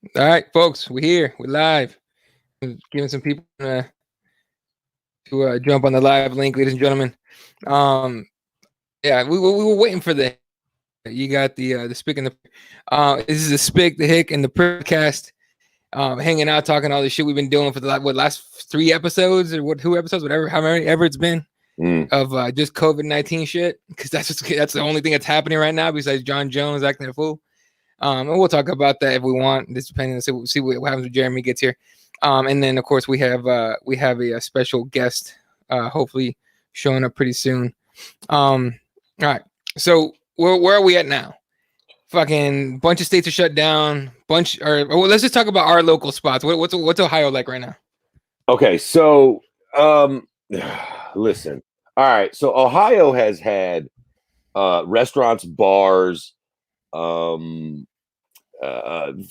All right, folks, we're here. We're live. Giving some people to jump on the live link, ladies and gentlemen. Um, yeah, we were waiting for the. You got the Spick and the. This is the Spick, the Hick, and the podcast. Hanging out, talking all the shit we've been doing for the last 3 episodes or 2 episodes, whatever, how many ever it's been of just COVID-19 shit. Because that's the only thing that's happening right now besides John Jones acting a fool. And we'll talk about that if we want. This depending on see what happens when Jeremy gets here. And then of course we have a special guest, hopefully showing up pretty soon. All right. So where are we at now? Fucking bunch of states are shut down. Let's just talk about our local spots. What's Ohio like right now? Okay, so listen. All right, so Ohio has had restaurants, bars,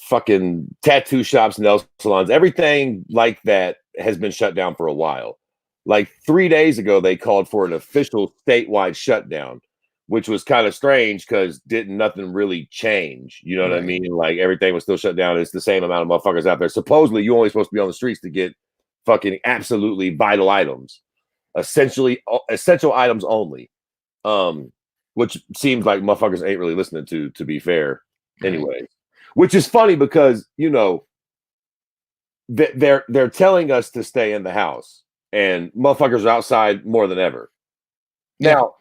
fucking tattoo shops, nail salons, everything like that has been shut down for a while. Like 3 days ago, they called for an official statewide shutdown, which was kind of strange because nothing really change. You know what I mean? Like everything was still shut down. It's the same amount of motherfuckers out there. Supposedly, you're only supposed to be on the streets to get fucking absolutely vital items, essential items only. Which seems like motherfuckers ain't really listening to be fair. Anyway, which is funny because they're telling us to stay in the house, and motherfuckers are outside more than ever. Now,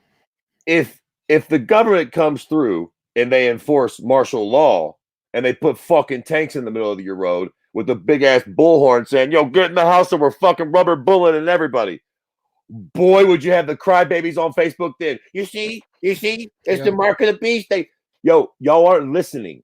if the government comes through and they enforce martial law and they put fucking tanks in the middle of your road with a big ass bullhorn saying, "Yo, get in the house," or we're fucking rubber bulleting everybody. Boy, would you have the crybabies on Facebook then? You see, it's the mark of the beast. Y'all aren't listening.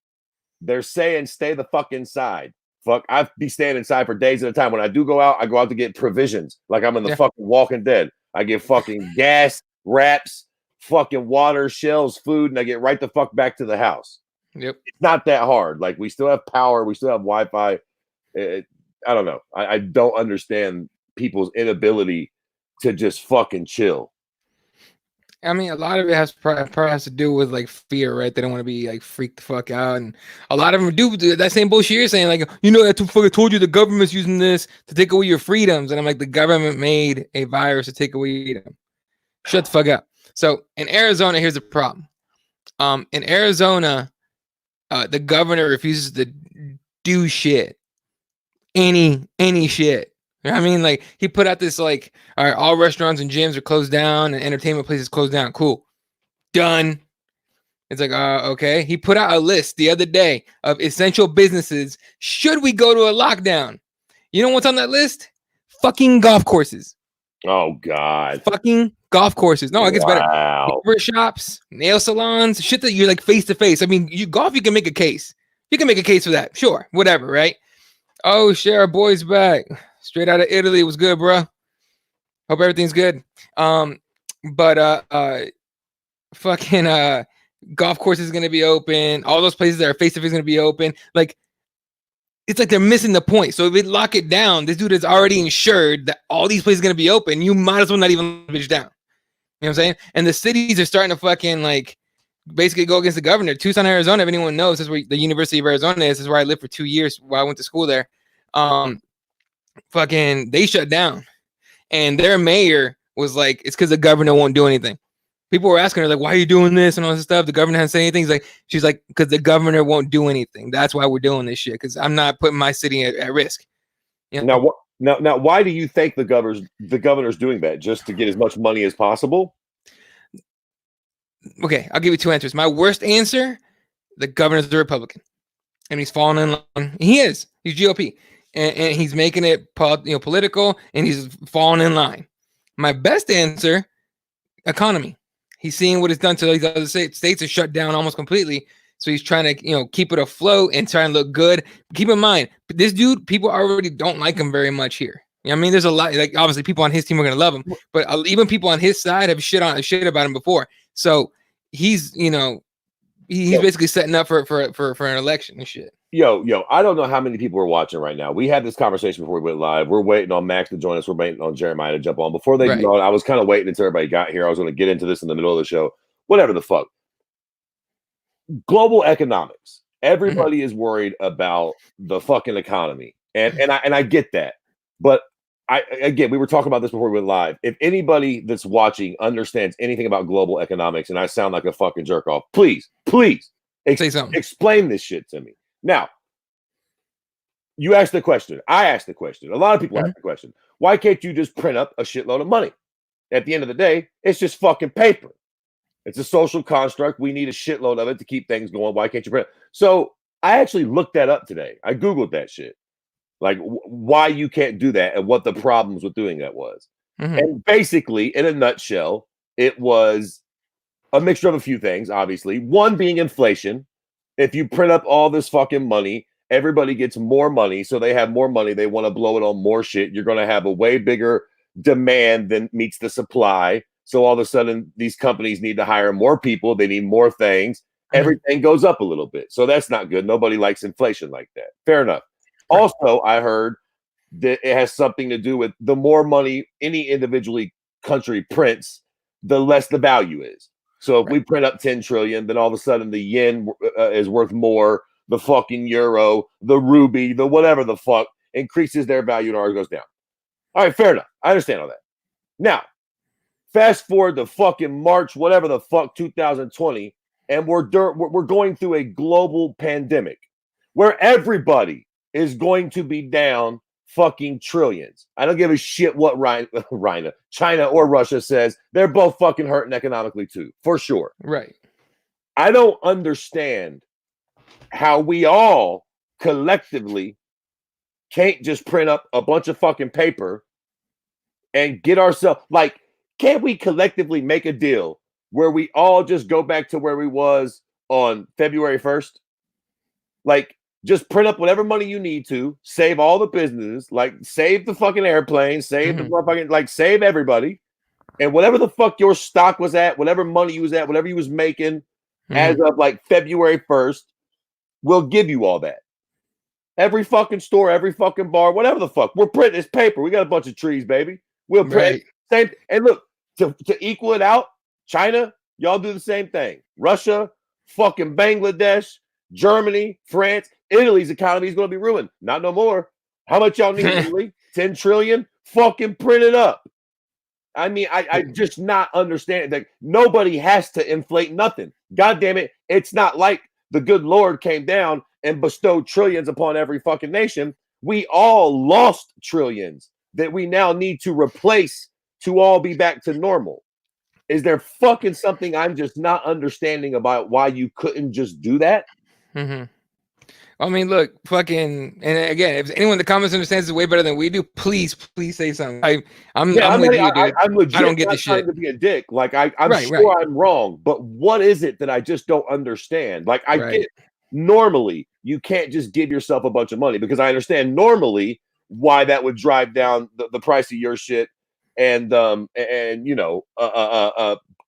They're saying stay the fuck inside. Fuck, I'd be staying inside for days at a time. When I do go out, I go out to get provisions. Like I'm in the fucking Walking Dead. I get fucking gas, wraps, fucking water, shells, food, and I get right the fuck back to the house. Yep. It's not that hard. Like we still have power. We still have Wi-Fi. I don't know. I don't understand people's inability to just fucking chill. I mean, a lot of it probably has to do with like fear, right? They don't want to be like freaked the fuck out, and a lot of them do that same bullshit you're saying. Like, I told you the government's using this to take away your freedoms, and I'm like, the government made a virus to take away your freedom. Shut the fuck up. So in Arizona, here's the problem. In Arizona, the governor refuses to do shit, any shit. You know what I mean? Like he put out this like, all right, all restaurants and gyms are closed down and entertainment places closed down. Cool. Done. It's like, okay. He put out a list the other day of essential businesses. Should we go to a lockdown? You know what's on that list? Fucking golf courses. Oh God. Fucking golf courses. No, it gets better. Barber shops, nail salons, shit that you're like face to face. I mean, you can make a case. You can make a case for that. Sure. Whatever, right? Oh, shit, our boy's back. Straight out of Italy. It was good, bro. Hope everything's good. But fucking golf course is gonna be open. All those places that are face to face gonna be open. Like, it's like they're missing the point. So if they lock it down, this dude is already insured that all these places are gonna be open. You might as well not even bitch down. You know what I'm saying? And the cities are starting to fucking like basically go against the governor. Tucson, Arizona, if anyone knows, this is where the University of Arizona is. This is where I lived for 2 years while I went to school there. Fucking they shut down, and their mayor was like, it's because the governor won't do anything. People were asking her like, why are you doing this and all this stuff? The governor hasn't said anything. She's like, because the governor won't do anything. That's why we're doing this shit, because I'm not putting my city at risk. You know? Now, why do you think the governor's doing that? Just to get as much money as possible? Okay, I'll give you 2 answers. My worst answer: the governor's a Republican, and he's falling in line. He's GOP. And he's making it political, and he's falling in line. My best answer: economy. He's seeing what it's done to these other states are shut down almost completely. So he's trying to keep it afloat and try and look good. Keep in mind, this dude, people already don't like him very much here. You know what I mean? There's a lot, like obviously people on his team are gonna love him, but even people on his side have shit about him before. So he's basically setting up for an election and shit. Yo, I don't know how many people are watching right now. We had this conversation before we went live. We're waiting on Max to join us. We're waiting on Jeremiah to jump on. Before they get on, I was kind of waiting until everybody got here. I was going to get into this in the middle of the show. Whatever the fuck. Global economics. Everybody is worried about the fucking economy, and I get that, but again, we were talking about this before we went live. If anybody that's watching understands anything about global economics, and I sound like a fucking jerk off, please Say something. explain this shit to me. Now, you asked the question. I asked the question. A lot of people ask the question. Why can't you just print up a shitload of money? At the end of the day, it's just fucking paper. It's a social construct. We need a shitload of it to keep things going. Why can't you print? So I actually looked that up today. I Googled that shit. Like why you can't do that and what the problems with doing that was. And basically, in a nutshell, it was a mixture of a few things, obviously. One being inflation. If you print up all this fucking money, everybody gets more money. So they have more money. They want to blow it on more shit. You're going to have a way bigger demand than meets the supply. So all of a sudden, these companies need to hire more people. They need more things. Everything goes up a little bit. So that's not good. Nobody likes inflation like that. Fair enough. Also, I heard that it has something to do with the more money any individually country prints, the less the value is. So if we print up 10 trillion, then all of a sudden the yen is worth more. The fucking euro, the ruby, the whatever the fuck increases their value and ours goes down. All right, fair enough. I understand all that. Now, fast forward to fucking March, whatever the fuck, 2020, and we're going through a global pandemic where everybody is going to be down fucking trillions. I don't give a shit what China or Russia says. They're both fucking hurting economically too, for sure. Right. I don't understand how we all collectively can't just print up a bunch of fucking paper and get ourselves like, can't we collectively make a deal where we all just go back to where we was on February 1st? Like, just print up whatever money you need to, save all the businesses, like save the fucking airplane, save the fucking, like save everybody. And whatever the fuck your stock was at, whatever money you was at, whatever you was making as of like February 1st, we'll give you all that. Every fucking store, every fucking bar, whatever the fuck. We're printing this paper. We got a bunch of trees, baby. We'll print same. And look, to equal it out, China, y'all do the same thing. Russia, fucking Bangladesh, Germany, France, Italy's economy is going to be ruined. Not no more. How much y'all need, Italy? 10 trillion? Fucking print it up. I mean, I just not understand that nobody has to inflate nothing. God damn it. It's not like the good Lord came down and bestowed trillions upon every fucking nation. We all lost trillions that we now need to replace to all be back to normal. Is there fucking something I'm just not understanding about why you couldn't just do that? I mean, look, fucking, and again, if anyone in the comments understands it way better than we do, please say something. I'm with you, dude. I'm legit. I don't get not the shit. To be a dick, like I'm Right, sure I'm wrong, but what is it that I just don't understand? Like I get normally you can't just give yourself a bunch of money because I understand normally why that would drive down the price of your shit and you know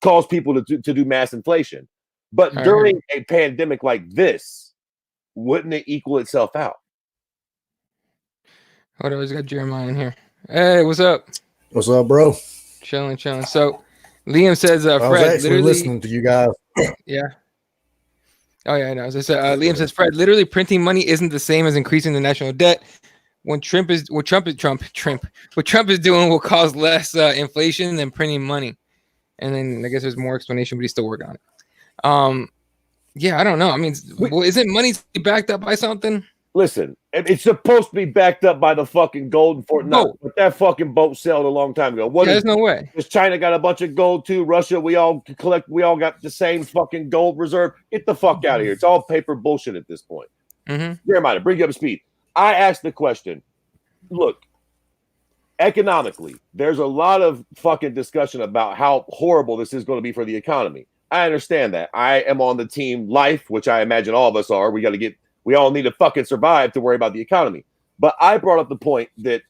cause people to do mass inflation. But during a pandemic like this, wouldn't it equal itself out? Hold on, I got Jeremiah in here. Hey, what's up? What's up, bro? Chilling. So Liam says I was Fred actually literally listening to you guys. Yeah. Oh yeah, I know. So, Liam says Fred, literally printing money isn't the same as increasing the national debt. What Trump is doing will cause less inflation than printing money. And then I guess there's more explanation, but he's still working on it. Yeah, I don't know. I mean, isn't money backed up by something? Listen, it's supposed to be backed up by the fucking gold in Fort Knox, but that fucking boat sailed a long time ago. There's no way. Because China got a bunch of gold too. Russia, we all got the same fucking gold reserve. Get the fuck out of here. It's all paper bullshit at this point. Jeremiah, bring you up to speed. I asked the question. Look, economically, there's a lot of fucking discussion about how horrible this is going to be for the economy. I understand that. I am on the team life, which I imagine all of us are. We all need to fucking survive to worry about the economy. But I brought up the point that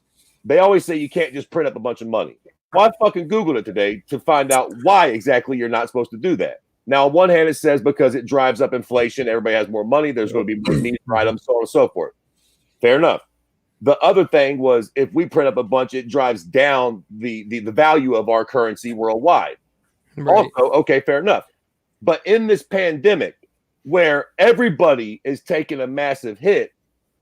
they always say you can't just print up a bunch of money. Well, I fucking Googled it today to find out why exactly you're not supposed to do that. Now, on one hand, it says because it drives up inflation, everybody has more money, there's going to be more need for items, so on and so forth. Fair enough. The other thing was if we print up a bunch, it drives down the value of our currency worldwide. Also, okay, fair enough. But in this pandemic, where everybody is taking a massive hit,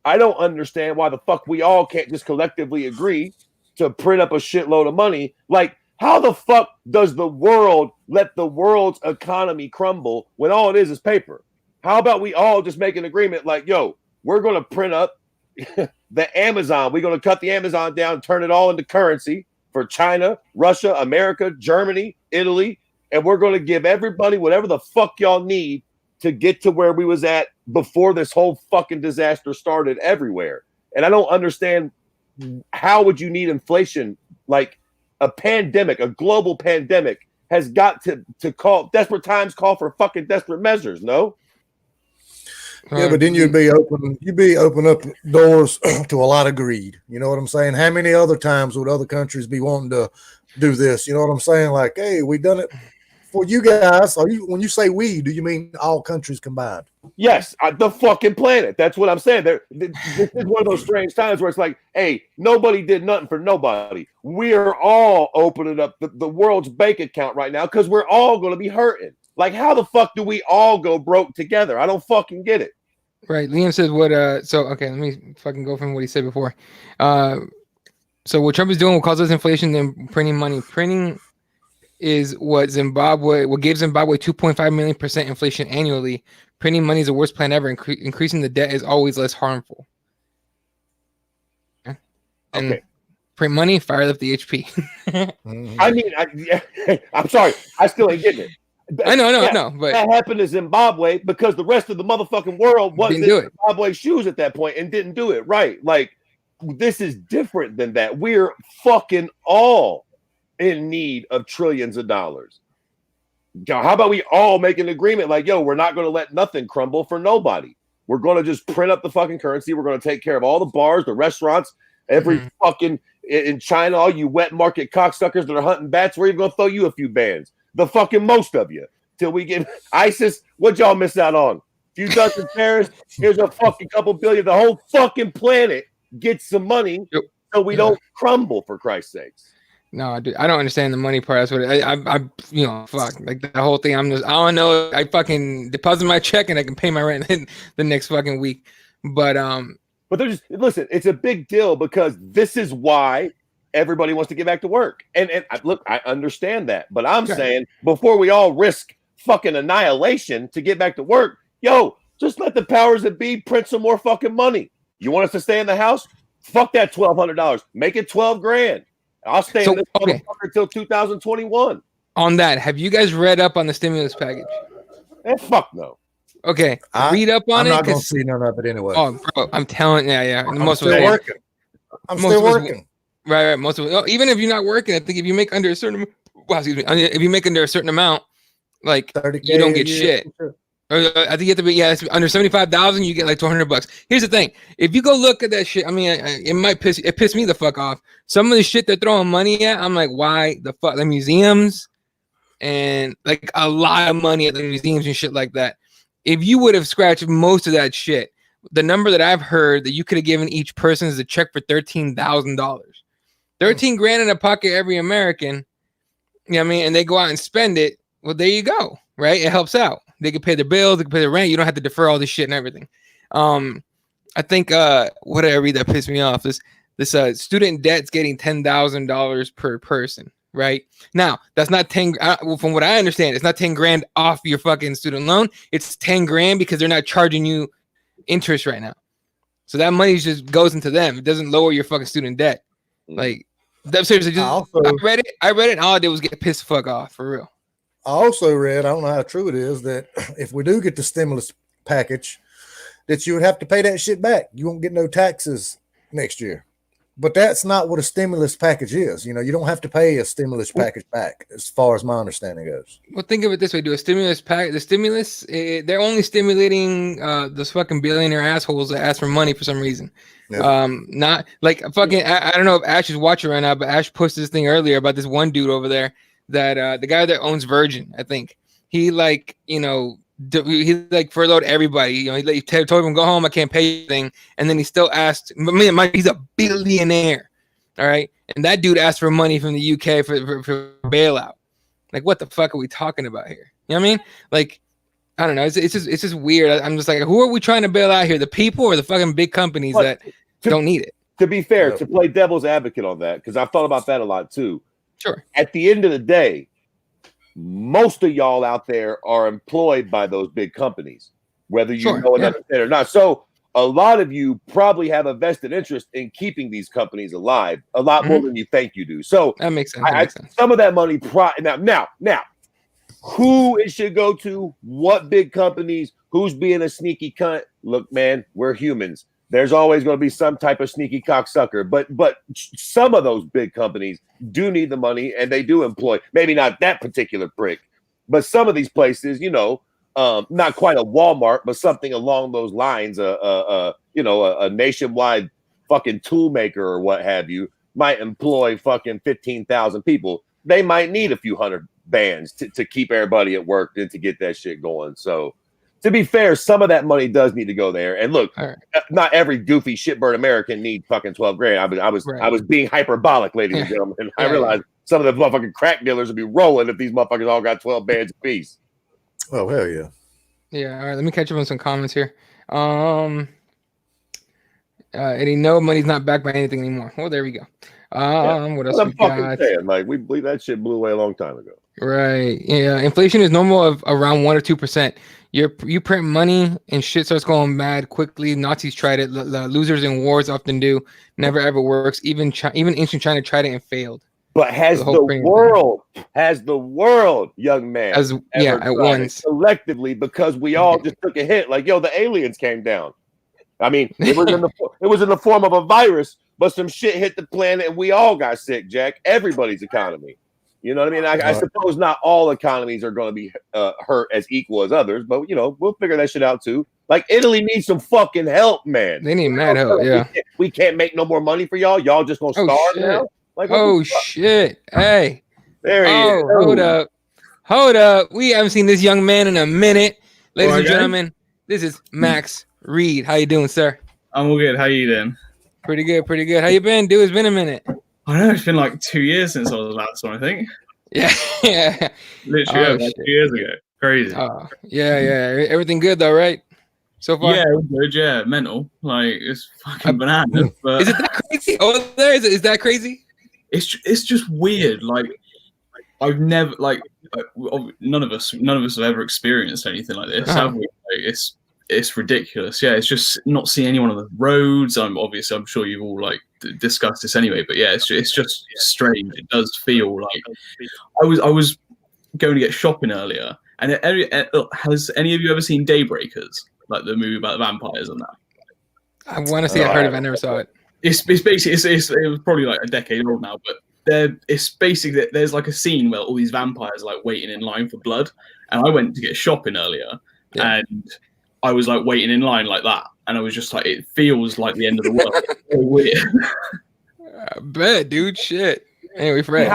I don't understand why the fuck we all can't just collectively agree to print up a shitload of money. Like, how the fuck does the world let the world's economy crumble when all it is paper? How about we all just make an agreement like, yo, we're going to print up the Amazon. We're going to cut the Amazon down, turn it all into currency for China, Russia, America, Germany, Italy, and we're going to give everybody whatever the fuck y'all need to get to where we was at before this whole fucking disaster started everywhere. And I don't understand, how would you need inflation? Like, a pandemic, a global pandemic has got to call, desperate times call for fucking desperate measures, no? Yeah, but then you'd be open up doors to a lot of greed. You know what I'm saying? How many other times would other countries be wanting to do this? You know what I'm saying? Like, hey, we done it for you guys. When you say we, do you mean all countries combined? Yes, the fucking planet. That's what I'm saying. This is one of those strange times where it's like, hey, nobody did nothing for nobody. We're all opening up the world's bank account right now because we're all going to be hurting. Like, how the fuck do we all go broke together? I don't fucking get it. Right. Liam says what so okay, let me fucking go from what he said before. So what Trump is doing will cause us inflation and printing money. Printing is what gave Zimbabwe 2.5 million% inflation annually. Printing money is the worst plan ever. Increasing the debt is always less harmful. Okay. And okay. Print money, fire up the HP. I mean, I'm sorry, I still ain't getting it. I know, but that happened to Zimbabwe because the rest of the motherfucking world was in Zimbabwe's shoes at that point and didn't do it right. Like, this is different than that. We're fucking all in need of trillions of dollars. How about we all make an agreement like, yo, we're not going to let nothing crumble for nobody. We're going to just print up the fucking currency. We're going to take care of all the bars, the restaurants, every fucking in China, all you wet market cocksuckers that are hunting bats. We're even going to throw you a few bands. The fucking most of you, till we get ISIS. What y'all miss out on? Few dozen terrorists. Here's a fucking couple billion. The whole fucking planet gets some money, so we don't crumble. For Christ's sakes. No, I don't understand the money part. That's what I fuck like the whole thing. I don't know. I fucking deposit my check and I can pay my rent the next fucking week. But they're just, listen. It's a big deal because this is why everybody wants to get back to work. And look, I understand that, but I'm saying before we all risk fucking annihilation to get back to work, yo, just let the powers that be print some more fucking money. You want us to stay in the house? Fuck that $1,200. Make it $12,000. I'll stay in this motherfucker until 2021. On that, have you guys read up on the stimulus package? Fuck no. Okay, read up on it. I'm not gonna see none of it anyway. Oh, bro, I'm telling you, yeah. I'm still working. I'm still working. Right. Most of it. Even if you're not working, I think if you make under a certain, if you make under a certain amount, like you don't get shit. I think you have to be under 75,000, you get like $200. Here's the thing: if you go look at that shit, I mean, it piss me the fuck off. Some of the shit they're throwing money at, I'm like, why the fuck? The museums and like a lot of money at the museums and shit like that. If you would have scratched most of that shit, the number that I've heard that you could have given each person is a check for $13,000. 13 grand in a pocket every American, you know what I mean? And they go out and spend it. Well, there you go, right? It helps out. They can pay their bills, they can pay their rent. You don't have to defer all this shit and everything. I think what did I read that pissed me off? This student debt's getting $10,000 per person, right? Now, that's not 10 from what I understand, it's not 10 grand off your fucking student loan. It's 10 grand because they're not charging you interest right now. So that money just goes into them. It doesn't lower your fucking student debt. Like, seriously, I read it, and all I did was get pissed the fuck off, for real. I also read, I don't know how true it is, that if we do get the stimulus package, that you would have to pay that shit back. You won't get no taxes next year. But that's not what a stimulus package is. You know, you don't have to pay a stimulus package back, as far as my understanding goes. Well, think of it this way: do a stimulus pack. The stimulus, they're only stimulating those fucking billionaire assholes that ask for money for some reason. Yep. Not like fucking. I don't know if Ash is watching right now, but Ash posted this thing earlier about this one dude over there that the guy that owns Virgin. I think he like he like furloughed everybody. You know, he told him go home. I can't pay you anything, and then he still asked. He's a billionaire, all right. And that dude asked for money from the UK for bailout. Like, what the fuck are we talking about here? You know what I mean? Like, I don't know. It's just weird. I'm just like, who are we trying to bail out here? The people or the fucking big companies that don't need it? To be fair, to play devil's advocate on that, because I've thought about that a lot too. Sure. At the end of the day, most of y'all out there are employed by those big companies, whether you know it or not. So a lot of you probably have a vested interest in keeping these companies alive a lot more than you think you do. So that makes sense. Some of that money, now, who it should go to, what big companies, who's being a sneaky cunt. Look, man, we're humans. There's always going to be some type of sneaky cocksucker, but some of those big companies do need the money and they do employ, maybe not that particular prick, but some of these places, not quite a Walmart, but something along those lines, a nationwide fucking tool maker or what have you, might employ fucking 15,000 people. They might need a few hundred bands to keep everybody at work and to get that shit going. So to be fair, some of that money does need to go there. And look, not every goofy shitbird American needs fucking 12 grand. I was being hyperbolic, ladies and gentlemen. I realized some of the motherfucking crack dealers would be rolling if these motherfuckers all got 12 bands apiece. Oh, hell yeah. Yeah. All right. Let me catch up on some comments here. Eddie, no, money's not backed by anything anymore. Well, there we go. What else we got? Saying, like, we believe that shit blew away a long time ago. Right. Yeah. Inflation is normal of around 1 or 2%. You print money and shit starts going bad quickly. Nazis tried it. Losers in wars often do. Never ever works. Even ancient China tried it and failed. But has the world, young man, at once collectively, because we all just took a hit. Like, yo, the aliens came down. I mean, it was in the form of a virus, but some shit hit the planet and we all got sick, Jack. Everybody's economy. You know what I mean? I suppose not all economies are going to be hurt as equal as others, but, we'll figure that shit out too. Like, Italy needs some fucking help, man. They need mad help, yeah. We can't make no more money for y'all. Y'all just going to starve now? Like, shit. Hey. There he is. Hold up. We haven't seen this young man in a minute. Ladies and gentlemen, this is Max Reed. How you doing, sir? I'm all good. How you doing? Pretty good. How you been, dude? It's been a minute. I know, it's been like 2 years since I was last one, I think. Yeah. Literally, like 2 years ago. Crazy. Yeah. Everything good though, right? So far? Yeah, good. Yeah, mental. Like, it's fucking bananas. But is it that crazy over there? Is that crazy? It's just weird. Like, I've never, like, none of us have ever experienced anything like this, have we? Like, it's ridiculous. Yeah, it's just not seeing anyone on the roads. I'm sure you've all like discussed this anyway, but yeah, it's just strange. It does feel like I was going to get shopping earlier, and has any of you ever seen Daybreakers, like the movie about the vampires and that? I want to say I heard of it. I never saw it. It's basically it was probably like a decade old now, but it's basically there's like a scene where all these vampires are like waiting in line for blood, and I went to get shopping earlier, and I was like waiting in line like that, and I was just like, it feels like the end of the world. It's so weird. I bet, dude. Shit. Anyway, Fred.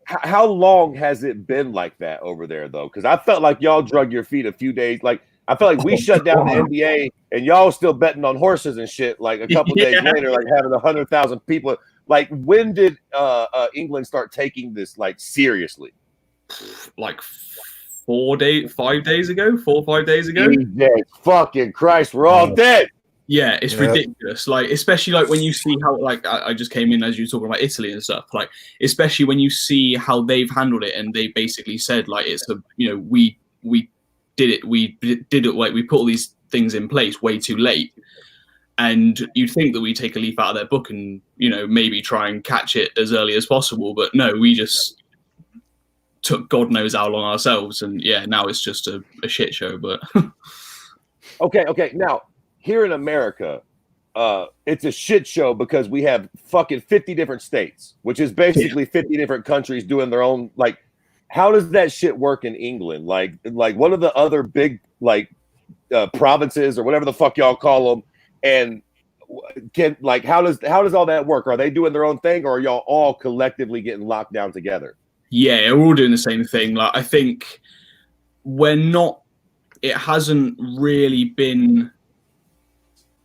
How long has it been like that over there, though? Because I felt like y'all drug your feet a few days. Like, I felt like we shut down the NBA, and y'all still betting on horses and shit. Like a couple days later, like having 100,000 people. Like, when did England start taking this like seriously? Like 4 or 5 days ago. Jesus fucking Christ, we're all dead. Yeah, it's ridiculous. Like, especially like when you see how, like, I just came in as you were talking about Italy and stuff. Like, especially when you see how they've handled it, and they basically said like it's we did it like we put all these things in place way too late. And you'd think that we take a leaf out of their book and maybe try and catch it as early as possible, but no, we just took God knows how long ourselves, and now it's just a shit show. But okay. Now here in America, it's a shit show because we have fucking 50 different states, which is basically 50 different countries doing their own. Like, how does that shit work in England? Like what are the other big provinces or whatever the fuck y'all call them? And how does all that work? Are they doing their own thing, or are y'all all collectively getting locked down together? Yeah, we're all doing the same thing. Like, I think it hasn't really been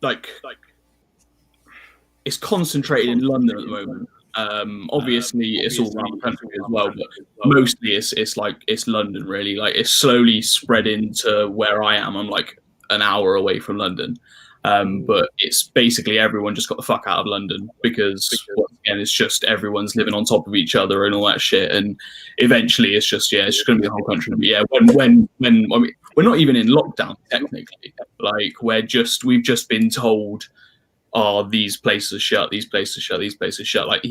like it's concentrated in London at the moment. Obviously, it's all around the country as well, but mostly it's London, really. Like, it's slowly spreading to where I am. I'm like an hour away from London. But it's basically everyone just got the fuck out of London because once again, it's just everyone's living on top of each other and all that shit. And eventually, it's just it's just going to be the whole country. But yeah, when I mean, we're not even in lockdown technically. Like, we've just been told, these places are shut, these places are shut, these places are shut. Like,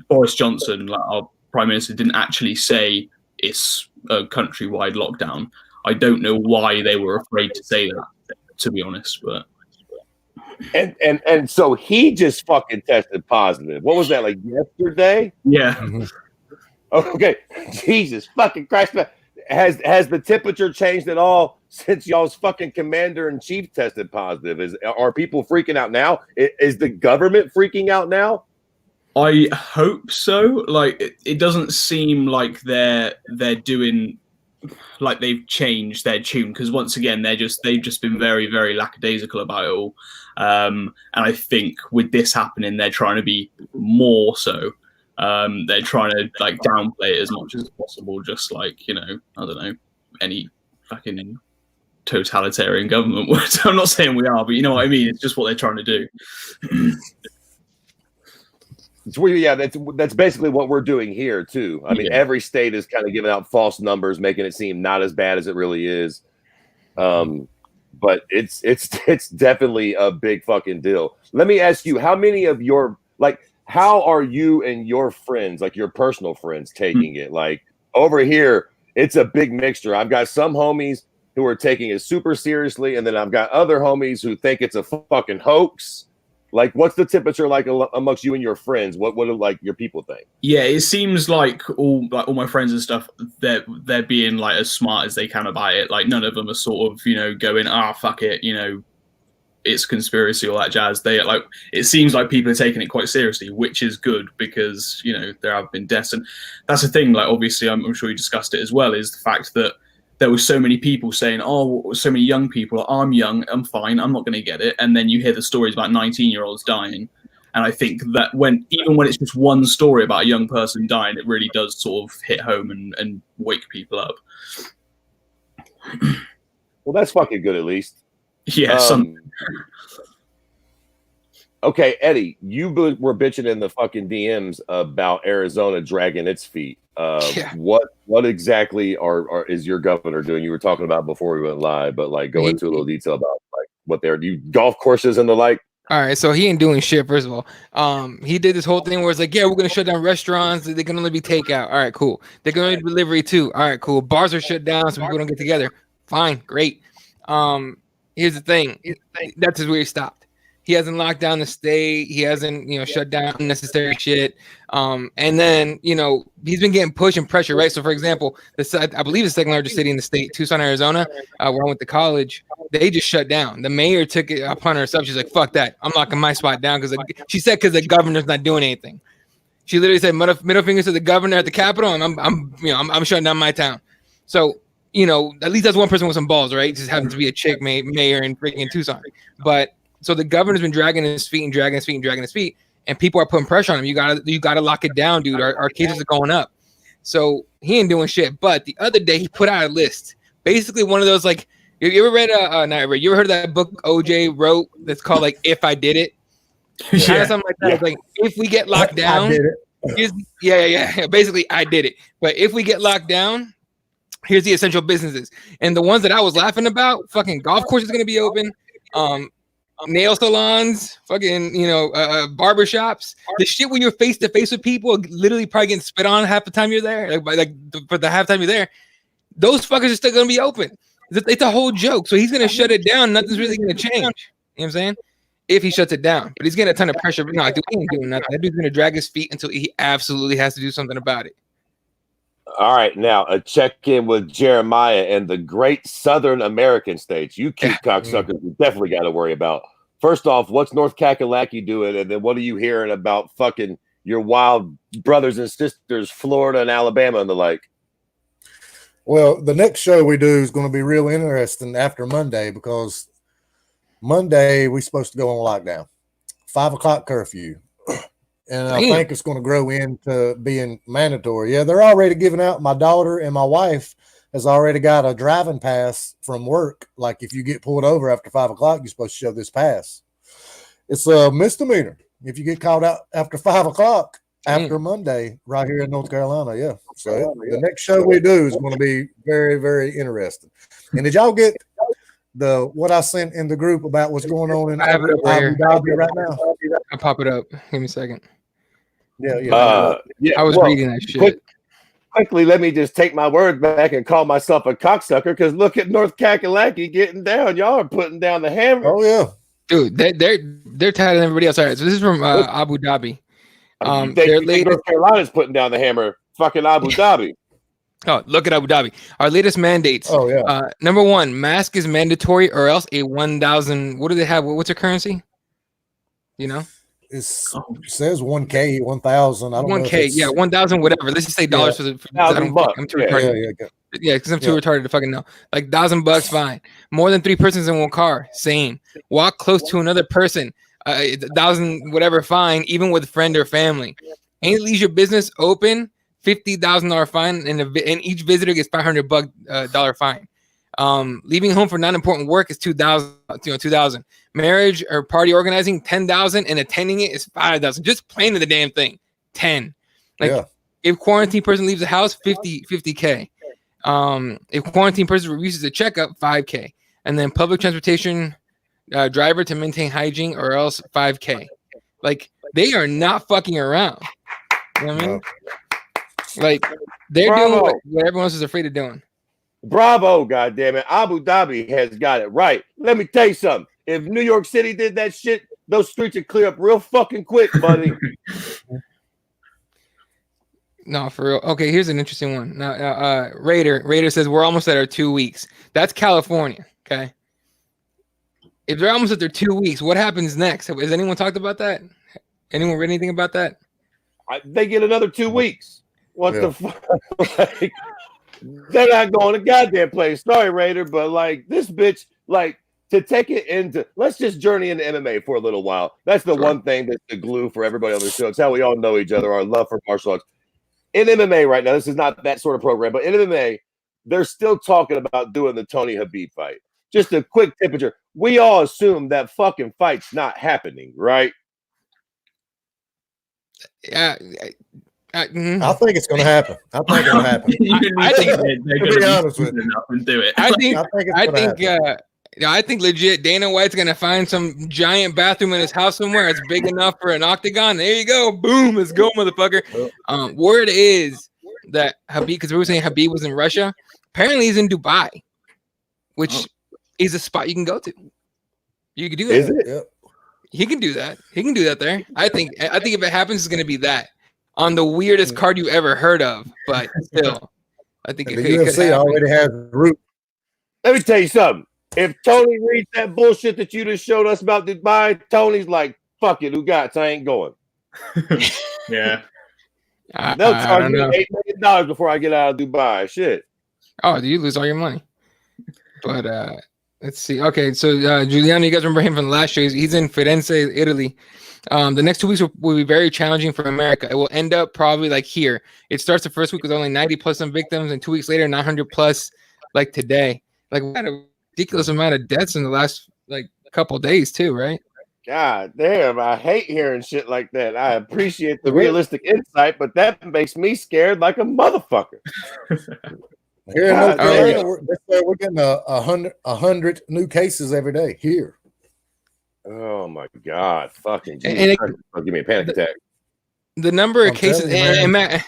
Boris Johnson, like our Prime Minister, didn't actually say it's a countrywide lockdown. I don't know why they were afraid to say that, to be honest, but. And so he just fucking tested positive. What was that, like yesterday? Yeah. Mm-hmm. Okay. Jesus fucking Christ. Has the temperature changed at all since y'all's fucking commander in chief tested positive? Are people freaking out now? Is the government freaking out now? I hope so. Like, it doesn't seem like they're doing, like, they've changed their tune, because once again they've just been very, very lackadaisical about it all. And I think with this happening, they're trying to be more so. They're trying to like downplay it as much as possible, just like, I don't know, any fucking totalitarian government would. I'm not saying we are, but you know what I mean. It's just what they're trying to do. That's basically what we're doing here too. I mean, every state is kind of giving out false numbers, making it seem not as bad as it really is. But it's definitely a big fucking deal. Let me ask you, how many of your, like, how are you and your friends, like your personal friends, taking it? Like, over here, it's a big mixture. I've got some homies who are taking it super seriously, and then I've got other homies who think it's a fucking hoax. Like, what's the temperature like amongst you and your friends? What do like your people think? Yeah, it seems like all my friends and stuff, they're being like as smart as they can about it. Like, none of them are sort of going, fuck it, it's conspiracy, all that jazz. They like, it seems like people are taking it quite seriously, which is good, because there have been deaths, and that's the thing. Like, obviously, I'm sure you discussed it as well, is the fact that there were so many people saying, so many young people, I'm young, I'm fine, I'm not going to get it. And then you hear the stories about 19-year-olds dying. And I think that even when it's just one story about a young person dying, it really does sort of hit home and wake people up. Well, that's fucking good, at least. Yeah. Okay, Eddie, you were bitching in the fucking DMs about Arizona dragging its feet. What exactly is your governor doing? You were talking about before we went live, but like go into a little detail about like what they're doing, golf courses and the like. All right, so he ain't doing shit. First of all, he did this whole thing where it's like, yeah, we're gonna shut down restaurants. They can only be takeout. All right, cool. They can only be delivery too. All right, cool. Bars are shut down, so people don't get together. Fine, great. Here's the thing. That's where he stopped. He hasn't locked down the state. He hasn't, shut down unnecessary shit. And then, he's been getting push and pressure, right? So, for example, I believe the second largest city in the state, Tucson, Arizona, where I went to college, they just shut down. The mayor took it upon herself. She's like, fuck that. I'm locking my spot down because she said because the governor's not doing anything. She literally said middle fingers to the governor at the Capitol, and I'm shutting down my town. So, at least that's one person with some balls, right? It just happens to be a chick mayor in freaking Tucson. But so the governor's been dragging his feet, and people are putting pressure on him. You gotta lock it down, dude. Our cases are going up. So he ain't doing shit. But the other day he put out a list, basically one of those like, you ever read you ever heard of that book OJ wrote that's called like If I Did It? Yeah. Something like that. Yeah. It's like, if we get locked down, I did it. Yeah. Basically, I did it. But if we get locked down, here's the essential businesses. And the ones that I was laughing about, fucking golf courses are gonna be open. Nail salons, fucking, barber shops. The shit when you're face to face with people, literally probably getting spit on half the time you're there. For the half time you're there, those fuckers are still gonna be open. It's a whole joke. So he's gonna shut it down. Nothing's really gonna change. You know what I'm saying? If he shuts it down, but he's getting a ton of pressure. No, dude, he ain't doing nothing. That dude's gonna drag his feet until he absolutely has to do something about it. All right, now a check-in with Jeremiah and the great Southern American states. You keep cocksuckers, you definitely got to worry about. First off, what's North Kakalaki doing? And then what are you hearing about fucking your wild brothers and sisters, Florida and Alabama and the like? Well, the next show we do is going to be real interesting after Monday, because Monday we're supposed to go on lockdown, 5 o'clock curfew. And I think it's going to grow into being mandatory. Yeah, they're already giving out. My daughter and my wife has already got a driving pass from work. Like if you get pulled over after 5 o'clock, you're supposed to show this pass. It's a misdemeanor if you get called out after 5 o'clock after Monday right here in North Carolina. Yeah. So the next show we do is going to be very, very interesting. And did y'all get what I sent in the group about what's going on in Abu Dhabi right now? I'll pop it up. Give me a second. Yeah. I was reading that shit. Quickly, let me just take my word back and call myself a cocksucker because look at North Kakalaki getting down. Y'all are putting down the hammer. Oh yeah, dude, they're tighter than everybody else. All right, so this is from Abu Dhabi. North Carolina's putting down the hammer. Fucking Abu Dhabi. Oh, look at Abu Dhabi. Our latest mandates. Oh yeah. Number 1, mask is mandatory, or else a 1,000. What do they have? What's their currency? You know. It says 1K, 1,000. I don't know. 1K, yeah, 1,000, whatever. Let's just say dollars for the. I'm too retarded. Yeah, because I'm too retarded to fucking know. Like $1,000, fine. More than 3 persons in one car, same. Walk close to another person, 1,000, whatever, fine. Even with friend or family. Any leisure business open, $50,000 fine, and each visitor gets $500 fine. Leaving home for non-important work is $2,000. Marriage or party organizing, $10,000, and attending it is $5,000. Just planning the damn thing, 10. If quarantine person leaves the house, 50K. If quarantine person refuses a checkup, 5K. And then public transportation driver to maintain hygiene, or else 5K. Like they are not fucking around. You know what I mean? Like they're doing what everyone else is afraid of doing. Bravo, goddammit. Abu Dhabi has got it right. Let me tell you something. If New York City did that shit, those streets would clear up real fucking quick, buddy. No, for real. Okay, here's an interesting one. Now, Raider says we're almost at our 2 weeks. That's California, okay? If they're almost at their 2 weeks, what happens next? Has anyone talked about that? Anyone read anything about that? They get another 2 weeks. What the fuck? Like, they're not going to goddamn place. Sorry, Raider, but like this bitch, like to take it into, let's just journey into MMA for a little while. That's the one thing that's the glue for everybody on the show. It's how we all know each other, our love for martial arts. In MMA right now, this is not that sort of program, but in MMA, they're still talking about doing the Tony Habib fight. Just a quick temperature. We all assume that fucking fight's not happening, right? Yeah. I think it's going to happen. I think it's going to happen. I think they're going to be honest with enough and do it. I think legit Dana White's going to find some giant bathroom in his house somewhere. It's big enough for an octagon. There you go. Boom. Let's go, motherfucker. Word is that Habib, because we were saying Habib was in Russia. Apparently he's in Dubai, which is a spot you can go to. You can do that. Is it? Yep. He can do that. He can do that there. I think if it happens, it's going to be that. On the weirdest card you ever heard of, but still, I think the UFC already has root. Let me tell you something. If Tony reads that bullshit that you just showed us about Dubai, Tony's like, "Fuck it, who got? I ain't going." Yeah, they'll charge me $8 million before I get out of Dubai. Shit. Oh, do you lose all your money? But let's see. Okay, so Giuliano, you guys remember him from the last show? He's in Firenze, Italy. The next 2 weeks will be very challenging for America. It will end up probably like here. It starts the first week with only 90 plus some victims, and 2 weeks later, 900 plus, like today. Like we had a ridiculous amount of deaths in the last like couple of days too, right? God damn, I hate hearing shit like that. I appreciate the realistic insight, but that makes me scared like a motherfucker. Here in North Carolina, we're getting 100 new cases every day here. Oh my God! Fucking Jesus. Give me a panic attack. The number of cases, the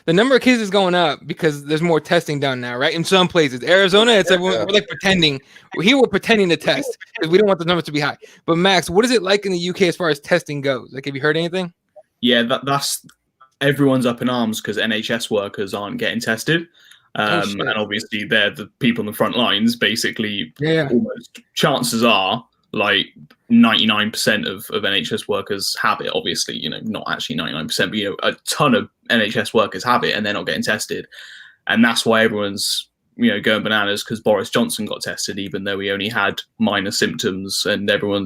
number of cases is going up because there's more testing done now, right? In some places, Arizona, it's everyone we're like pretending. Here we're pretending to test because we don't want the numbers to be high. But Max, what is it like in the UK as far as testing goes? Like, have you heard anything? Yeah, that's everyone's up in arms because NHS workers aren't getting tested. And obviously they're the people on the front lines. Basically, almost chances are like 99% of NHS workers have it. Obviously, not actually 99%, but a ton of NHS workers have it and they're not getting tested. And that's why everyone's going bananas, because Boris Johnson got tested even though he only had minor symptoms, and everyone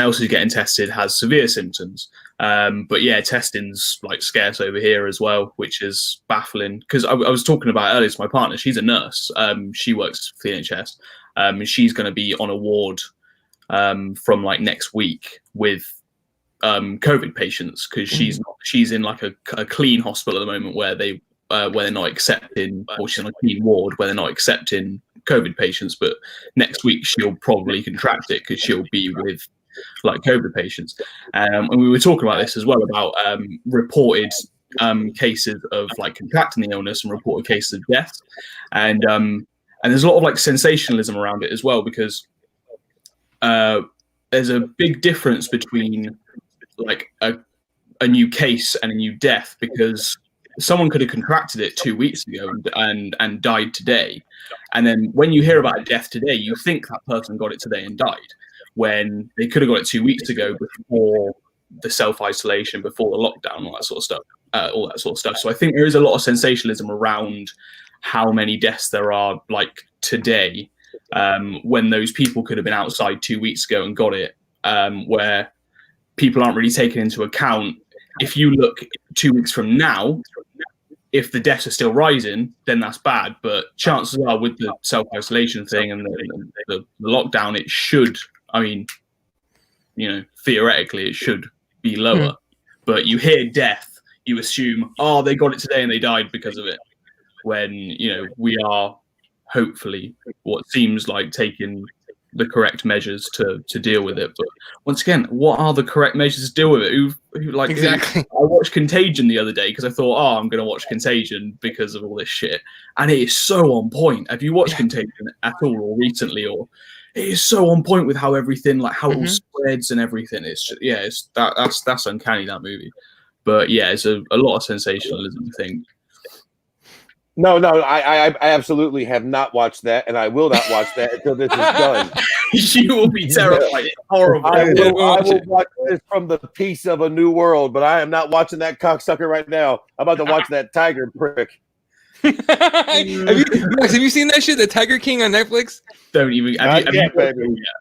else who's getting tested has severe symptoms. But yeah, testing's like scarce over here as well, which is baffling. Because I was talking about earlier to my partner. She's a nurse. She works for the NHS. And she's going to be on a ward from like next week with COVID patients because she's in like a clean hospital at the moment where they're not accepting, or she's in a clean ward where they're not accepting COVID patients. But next week she'll probably contract it because she'll be with like COVID patients. And we were talking about this as well about reported cases of like contracting the illness and reported cases of death. And there's a lot of like sensationalism around it as well because there's a big difference between like a new case and a new death, because someone could have contracted it 2 weeks ago and died today. And then when you hear about a death today, you think that person got it today and died, when they could have got it 2 weeks ago before the self-isolation, before the lockdown, all that sort of stuff. So I think there is a lot of sensationalism around how many deaths there are like today, when those people could have been outside 2 weeks ago and got it, where people aren't really taken into account. If you look 2 weeks from now, if the deaths are still rising, then that's bad. But chances are with the self-isolation thing and the lockdown, it should, I mean, you know, theoretically it should be lower. But you hear death, you assume, oh, they got it today and they died because of it. When, you know, we are hopefully what seems like taking the correct measures to deal with it. But once again, what are the correct measures to deal with it? Exactly. I watched Contagion the other day because I thought, oh, I'm going to watch Contagion because of all this shit. And it is so on point. Have you watched Contagion at all or recently? Or it is so on point with how everything, like how it all spreads and everything. It's just, yeah, that's uncanny, that movie. But yeah, it's a lot of sensationalism, I think. No, I absolutely have not watched that, and I will not watch that until this is done. You will be terrified. It's horrible. I will watch this from the Peace of a New World, but I am not watching that cocksucker right now. I'm about to watch that tiger prick. have you seen that shit, the Tiger King on Netflix? Don't even. Have you watched it all yet?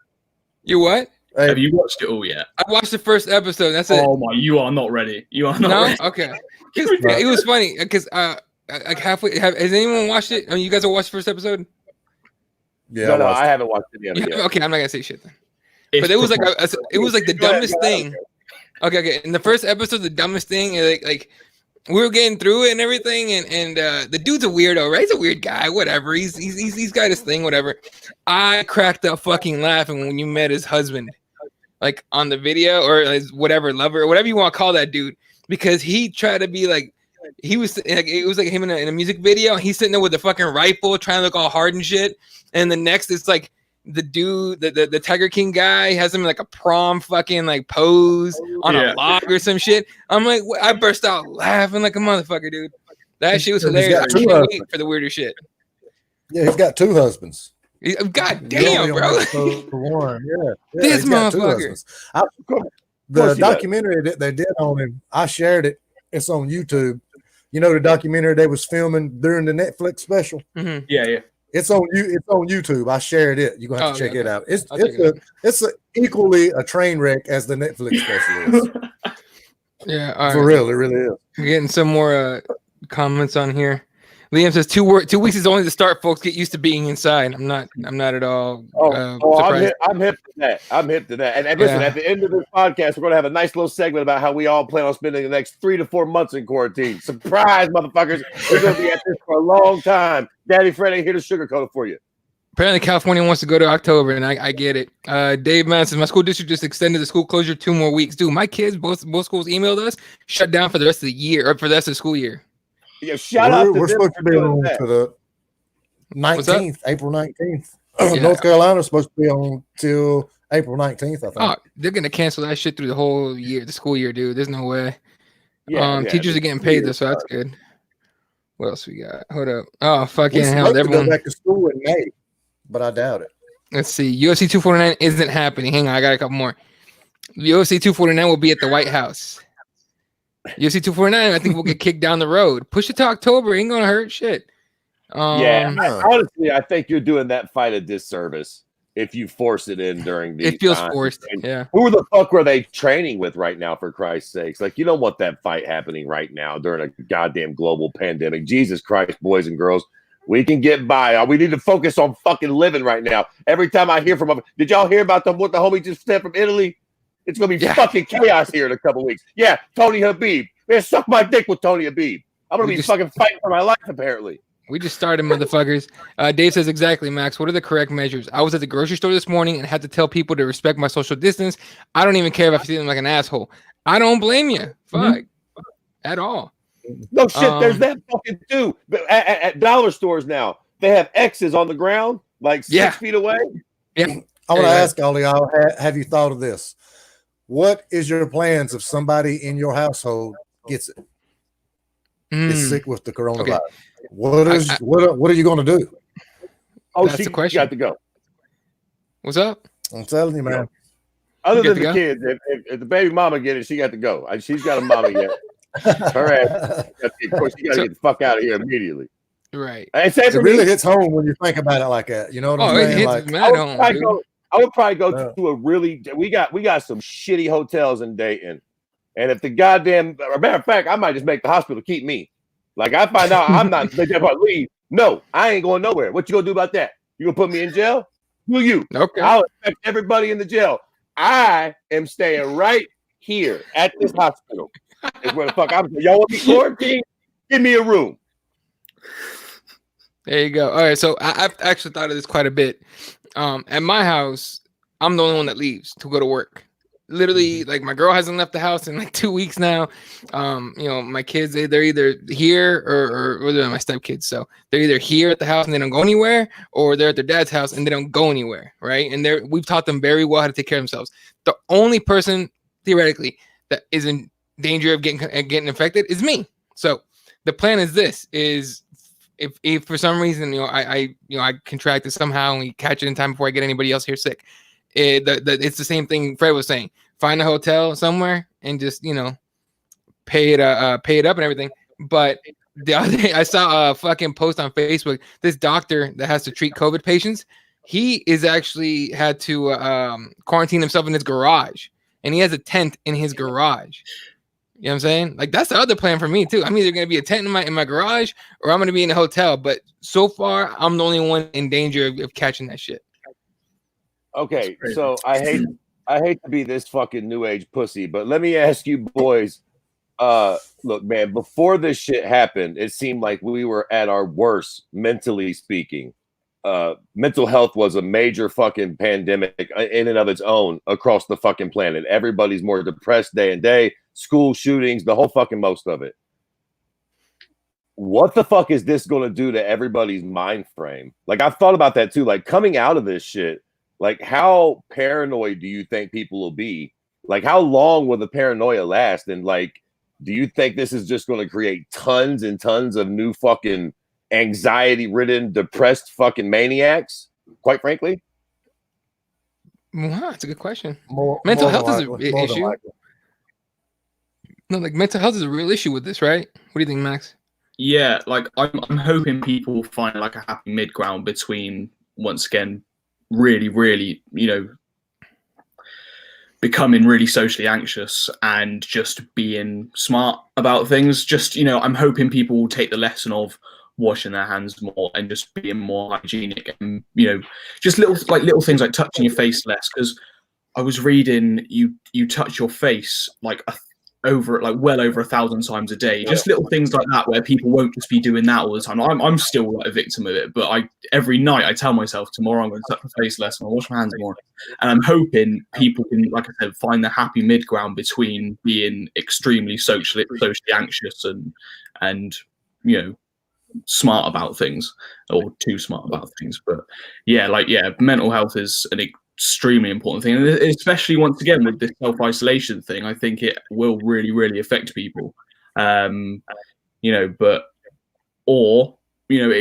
You what? Have you watched it all yet? I watched the first episode. That's it. Oh my! You are not ready. You are not ready. Okay. It was funny because like halfway. Has anyone watched it? I mean, you guys have watched the first episode? Yeah. No, I haven't watched it yet. Okay, I'm not gonna say shit then. But it was like the dumbest thing. Okay. In the first episode, the dumbest thing, like we were getting through it and everything, and the dude's a weirdo, right? He's a weird guy, whatever. He's got his thing, whatever. I cracked up fucking laughing when you met his husband, like on the video, or his whatever lover, or whatever you want to call that dude, because he tried to be like, he was like, it was like him in a music video. He's sitting there with a fucking rifle, trying to look all hard and shit. And the next, it's like the dude, the Tiger King guy has him in like a prom fucking like pose on a log or some shit. I'm like, I burst out laughing like a motherfucker, dude. That shit was hilarious. I can't wait for the weirder shit. Yeah, he's got 2 husbands. God damn, bro. This motherfucker. The documentary that they did on him, I shared it. It's on YouTube. You know the documentary they was filming during the Netflix special? Mm-hmm. Yeah. It's on YouTube. I shared it. You're gonna have to check it out. It's equally a train wreck as the Netflix special is. Yeah, for real, it really is. We're getting some more comments on here. Liam says 2 weeks is only the start, folks. Get used to being inside. I'm not at all. I'm hip to that. And listen, at the end of this podcast, we're going to have a nice little segment about how we all plan on spending the next 3 to 4 months in quarantine. Surprise, motherfuckers! We're going to be at this for a long time. Daddy Fred ain't here to sugarcoat it for you. Apparently, California wants to go to October, and I get it. Dave Mann says, my school district just extended the school closure 2 more weeks. Dude, my kids, both schools emailed us, shut down for the rest of the year, or for the rest of the school year. Yeah, shout out to we're supposed to be on to the 19th, April 19th. Yeah. North Carolina's supposed to be on till April 19th, I think. Oh, they're going to cancel that shit through the whole year, the school year, dude. There's no way. Teachers are getting paid, though, so that's good. What else we got? Hold up. Oh, fucking hell. Everyone go back to school in May, but I doubt it. Let's see. UFC 249 isn't happening. Hang on, I got a couple more. UFC 249 will be at the White House. UFC 249, I think we'll get kicked down the road. Push it to October. Ain't going to hurt shit. Honestly, I think you're doing that fight a disservice. if you force it in during the It feels time. forced. And Yeah. who the fuck were they training with right now, for Christ's sakes? Like, you don't want that fight happening right now during a goddamn global pandemic. Jesus Christ, boys and girls. We can get by. We need to focus on fucking living right now. Every time I hear from them, did y'all hear about what the homie just said from Italy? It's going to be fucking chaos here in a couple weeks. Yeah, Tony Habib. Man, suck my dick with Tony Habib. I'm going to be fucking fighting for my life, apparently. We just started, motherfuckers. Dave says, exactly, Max. What are the correct measures? I was at the grocery store this morning and had to tell people to respect my social distance. I don't even care if I see them like an asshole. I don't blame you. Fuck. At all. No shit, there's that fucking too. At dollar stores now, they have X's on the ground, like 6 feet away. Yeah. I want to ask all of y'all, have you thought of this? What is your plans if somebody in your household gets it? Is sick with the coronavirus. Okay. What are you going to do? Oh, that's the question. She got to go. What's up? I'm telling you, man. Other than the kids, if the baby mama get it, she got to go. She's got a mama yet. Her ass. Of course, she got to get the fuck out of here immediately. Right. And it really hits home when you think about it like that. You know what I'm saying? I would probably go to a really. We got some shitty hotels in Dayton, and if the goddamn, matter of fact, I might just make the hospital keep me. Like, I find out I'm not they about to leave. No, I ain't going nowhere. What you gonna do about that? You gonna put me in jail? Who you? Okay. I'll expect everybody in the jail. I am staying right here at this hospital. Is where the fuck I'm. Y'all want me quarantined? Give me a room. There you go. All right, so I've actually thought of this quite a bit. At my house, I'm the only one that leaves to go to work. Literally, like, my girl hasn't left the house in like 2 weeks now. My kids, they're either here or they're my stepkids. So they're either here at the house and they don't go anywhere, or they're at their dad's house and they don't go anywhere, right? And we've taught them very well how to take care of themselves. The only person, theoretically, that is in danger of getting infected is me. So the plan is this: if for some reason I contract it somehow and we catch it in time before I get anybody else here sick, it's the same thing Fred was saying. Find a hotel somewhere and just pay it up and everything. But the other day I saw a fucking post on Facebook. This doctor that has to treat COVID patients, he is actually had to quarantine himself in his garage, and he has a tent in his garage. You know what I'm saying? Like, that's the other plan for me too. I'm either going to be a tent in my garage, or I'm going to be in a hotel. But so far, I'm the only one in danger of catching that shit. Okay, so I hate to be this fucking new age pussy, but let me ask you boys. Look, man, before this shit happened, it seemed like we were at our worst, mentally speaking. Mental health was a major fucking pandemic in and of its own across the fucking planet. Everybody's more depressed day and day. School shootings, the whole fucking most of it. What the fuck is this going to do to everybody's mind frame? Like, I've thought about that too. Like, coming out of this shit, like, how paranoid do you think people will be? Like, how long will the paranoia last? And like, do you think this is just going to create tons and tons of new fucking anxiety-ridden, depressed fucking maniacs? Quite frankly, wow, that's a good question. Mental health is an issue. No, like, mental health is a real issue with this, right? What do you think, Max? Yeah, like, I'm hoping people find like a happy mid ground between, once again, really, really, becoming really socially anxious and just being smart about things. Just, I'm hoping people will take the lesson of washing their hands more and just being more hygienic, and just little things like touching your face less. Because I was reading, you touch your face like well over 1,000 times a day. Just little things like that, where people won't just be doing that all the time. I'm still like a victim of it, but every night I tell myself, tomorrow I'm going to touch my face less and I'll wash my hands more. And I'm hoping people can, like I said, find the happy mid ground between being extremely socially anxious and smart about things, or too smart about things. But mental health is an extremely important thing, and especially once again with this self-isolation thing, I think it will really, really affect people. It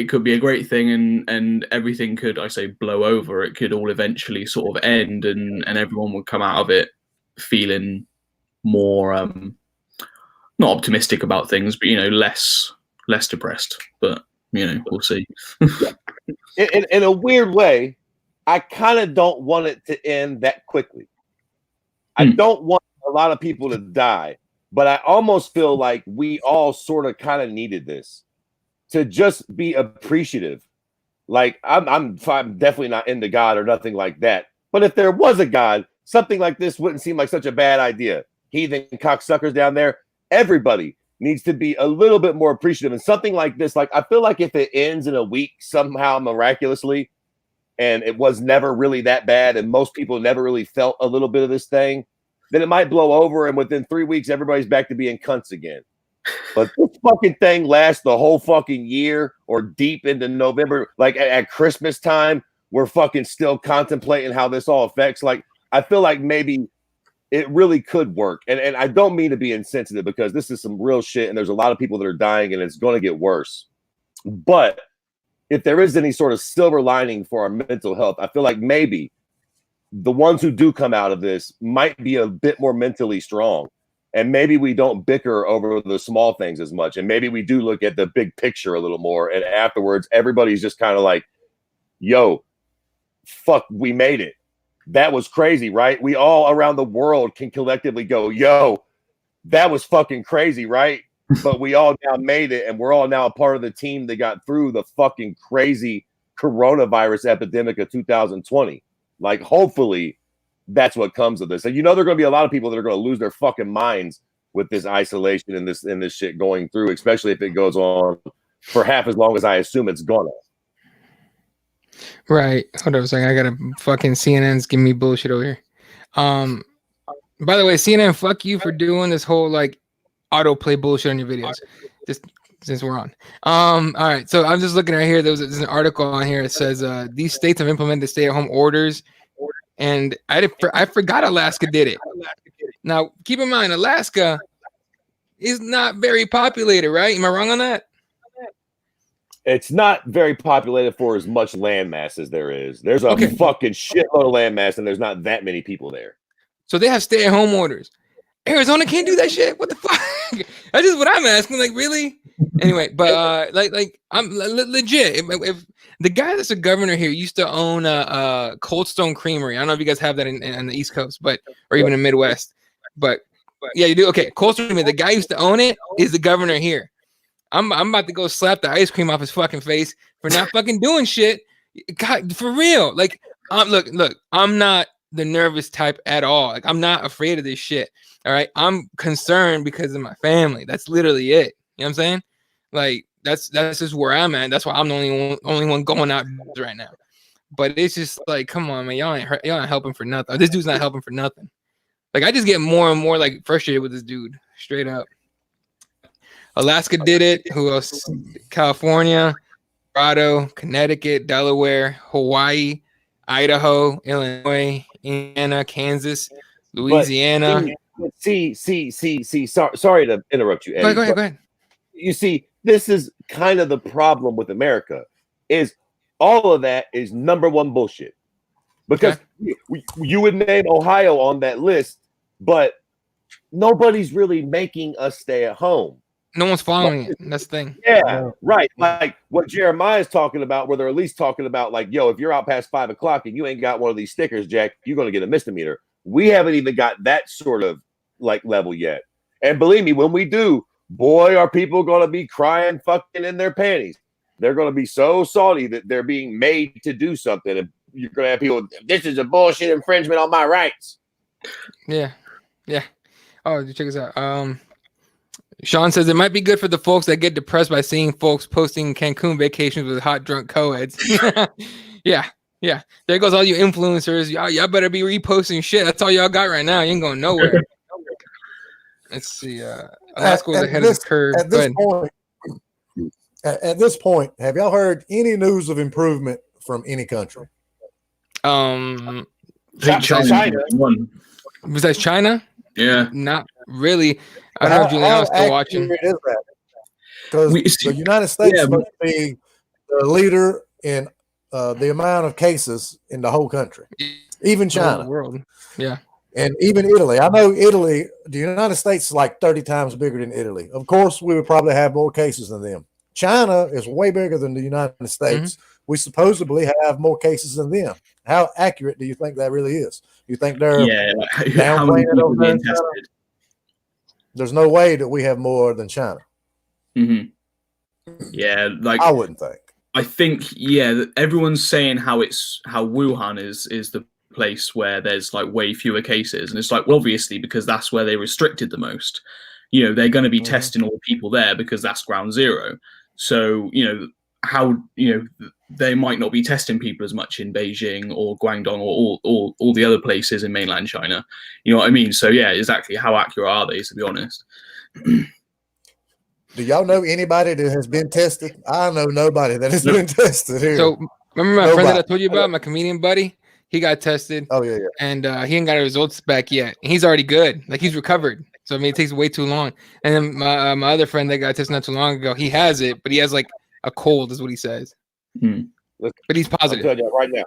could be a great thing, and everything could, I say, blow over. It could all eventually sort of end, and everyone would come out of it feeling more not optimistic about things, but less depressed. But we'll see. in a weird way, I kind of don't want it to end that quickly. I don't want a lot of people to die, but I almost feel like we all sort of kind of needed this to just be appreciative. Like I'm definitely not into God or nothing like that. But if there was a God, something like this wouldn't seem like such a bad idea. Heathen cocksuckers down there, everybody needs to be a little bit more appreciative. And something like this, like I feel like if it ends in a week somehow miraculously, and it was never really that bad, and most people never really felt a little bit of this thing, then it might blow over, and within 3 weeks, everybody's back to being cunts again. But this fucking thing lasts the whole fucking year or deep into November. Like at Christmas time, we're fucking still contemplating how this all affects. Like, I feel like maybe it really could work. And I don't mean to be insensitive because this is some real shit and there's a lot of people that are dying and it's going to get worse. But if there is any sort of silver lining for our mental health, I feel like maybe the ones who do come out of this might be a bit more mentally strong. And maybe we don't bicker over the small things as much. And maybe we do look at the big picture a little more. And afterwards, everybody's just kind of like, yo, fuck, we made it. That was crazy, right? We all around the world can collectively go, yo, that was fucking crazy, right? But we all now made it. And we're all now a part of the team that got through the fucking crazy coronavirus epidemic of 2020. Like, hopefully, that's what comes of this. And there are going to be a lot of people that are going to lose their fucking minds with this isolation and this shit going through, especially if it goes on for half as long as I assume it's gonna. Right. Hold on a second. I got a fucking CNN's giving me bullshit over here. By the way, CNN, fuck you for doing this whole like autoplay bullshit on your videos. Just since we're on. All right. So I'm just looking right here. There's an article on here. It says these states have implemented stay-at-home orders. And I forgot Alaska did it. Now, keep in mind, Alaska is not very populated, right? Am I wrong on that? It's not very populated for as much landmass as there is. There's a fucking shitload of landmass, and there's not that many people there. So they have stay-at-home orders. Arizona can't do that shit. What the fuck? That's just what I'm asking. Like, really? Anyway, but like I'm legit. If the guy that's a governor here used to own a Cold Stone Creamery. I don't know if you guys have that in the East Coast, or even in the Midwest. But yeah, you do. Okay, Cold Stone Creamery. The guy who used to own it is the governor here. I'm about to go slap the ice cream off his fucking face for not fucking doing shit. God, for real. Like, look. I'm not the nervous type at all. Like, I'm not afraid of this shit. All right, I'm concerned because of my family. That's literally it. You know what I'm saying? Like, that's just where I'm at. That's why I'm the only one going out right now. But it's just like, come on, man, y'all ain't helping for nothing. This dude's not helping for nothing. Like, I just get more and more like frustrated with this dude, straight up. Alaska did it. Who else? California, Colorado, Connecticut, Delaware, Hawaii, Idaho, Illinois, Indiana, Kansas, Louisiana. See. Sorry to interrupt you, Eddie. Go ahead. You see, this is kind of the problem with America. Is all of that is number one bullshit. Because you would name Ohio on that list, but nobody's really making us stay at home. No one's following it. That's the thing. Yeah, right. Like what Jeremiah's talking about, where they're at least talking about, like, yo, if you're out past 5 o'clock and you ain't got one of these stickers, Jack, you're going to get a misdemeanor. We haven't even got that sort of like level yet. And believe me, when we do, boy, are people going to be crying fucking in their panties. They're going to be so salty that they're being made to do something. And you're going to have people, this is a bullshit infringement on my rights. Yeah. Oh, check this out. Sean says it might be good for the folks that get depressed by seeing folks posting Cancun vacations with hot drunk co-eds. Yeah. There goes all you influencers. Y'all better be reposting shit. That's all y'all got right now. You ain't going nowhere. Let's see. Alaska was ahead of the curve. At this point, have y'all heard any news of improvement from any country? China. Besides China? Yeah. Not really. I don't know if Julian's still watching. Because the United States is supposed to be the leader in the amount of cases in the whole country, even China. The world. Yeah. And even Italy. I know Italy, the United States is like 30 times bigger than Italy. Of course, we would probably have more cases than them. China is way bigger than the United States, we supposedly have more cases than them. How accurate do you think that really is? You think they're like, how downplaying many it people over there being in China? tested? There's no way that we have more than China. Mm-hmm. Yeah, like I wouldn't think. I think everyone's saying how Wuhan is the place where there's like way fewer cases, and it's like, well, obviously because that's where they restricted the most. You know, they're going to be testing all the people there because that's ground zero. So how they might not be testing people as much in Beijing or Guangdong or all the other places in mainland China. You know what I mean? So yeah, exactly. How accurate are they, to be honest? Do y'all know anybody that has been tested? I know nobody that has been tested here. So remember my friend that I told you about, my comedian buddy? He got tested. Oh yeah. And he ain't got his results back yet. He's already good. Like he's recovered. So I mean, it takes way too long. And then my other friend that got tested not too long ago, he has it, but he has like a cold, is what he says. But he's positive. I'm telling you right now.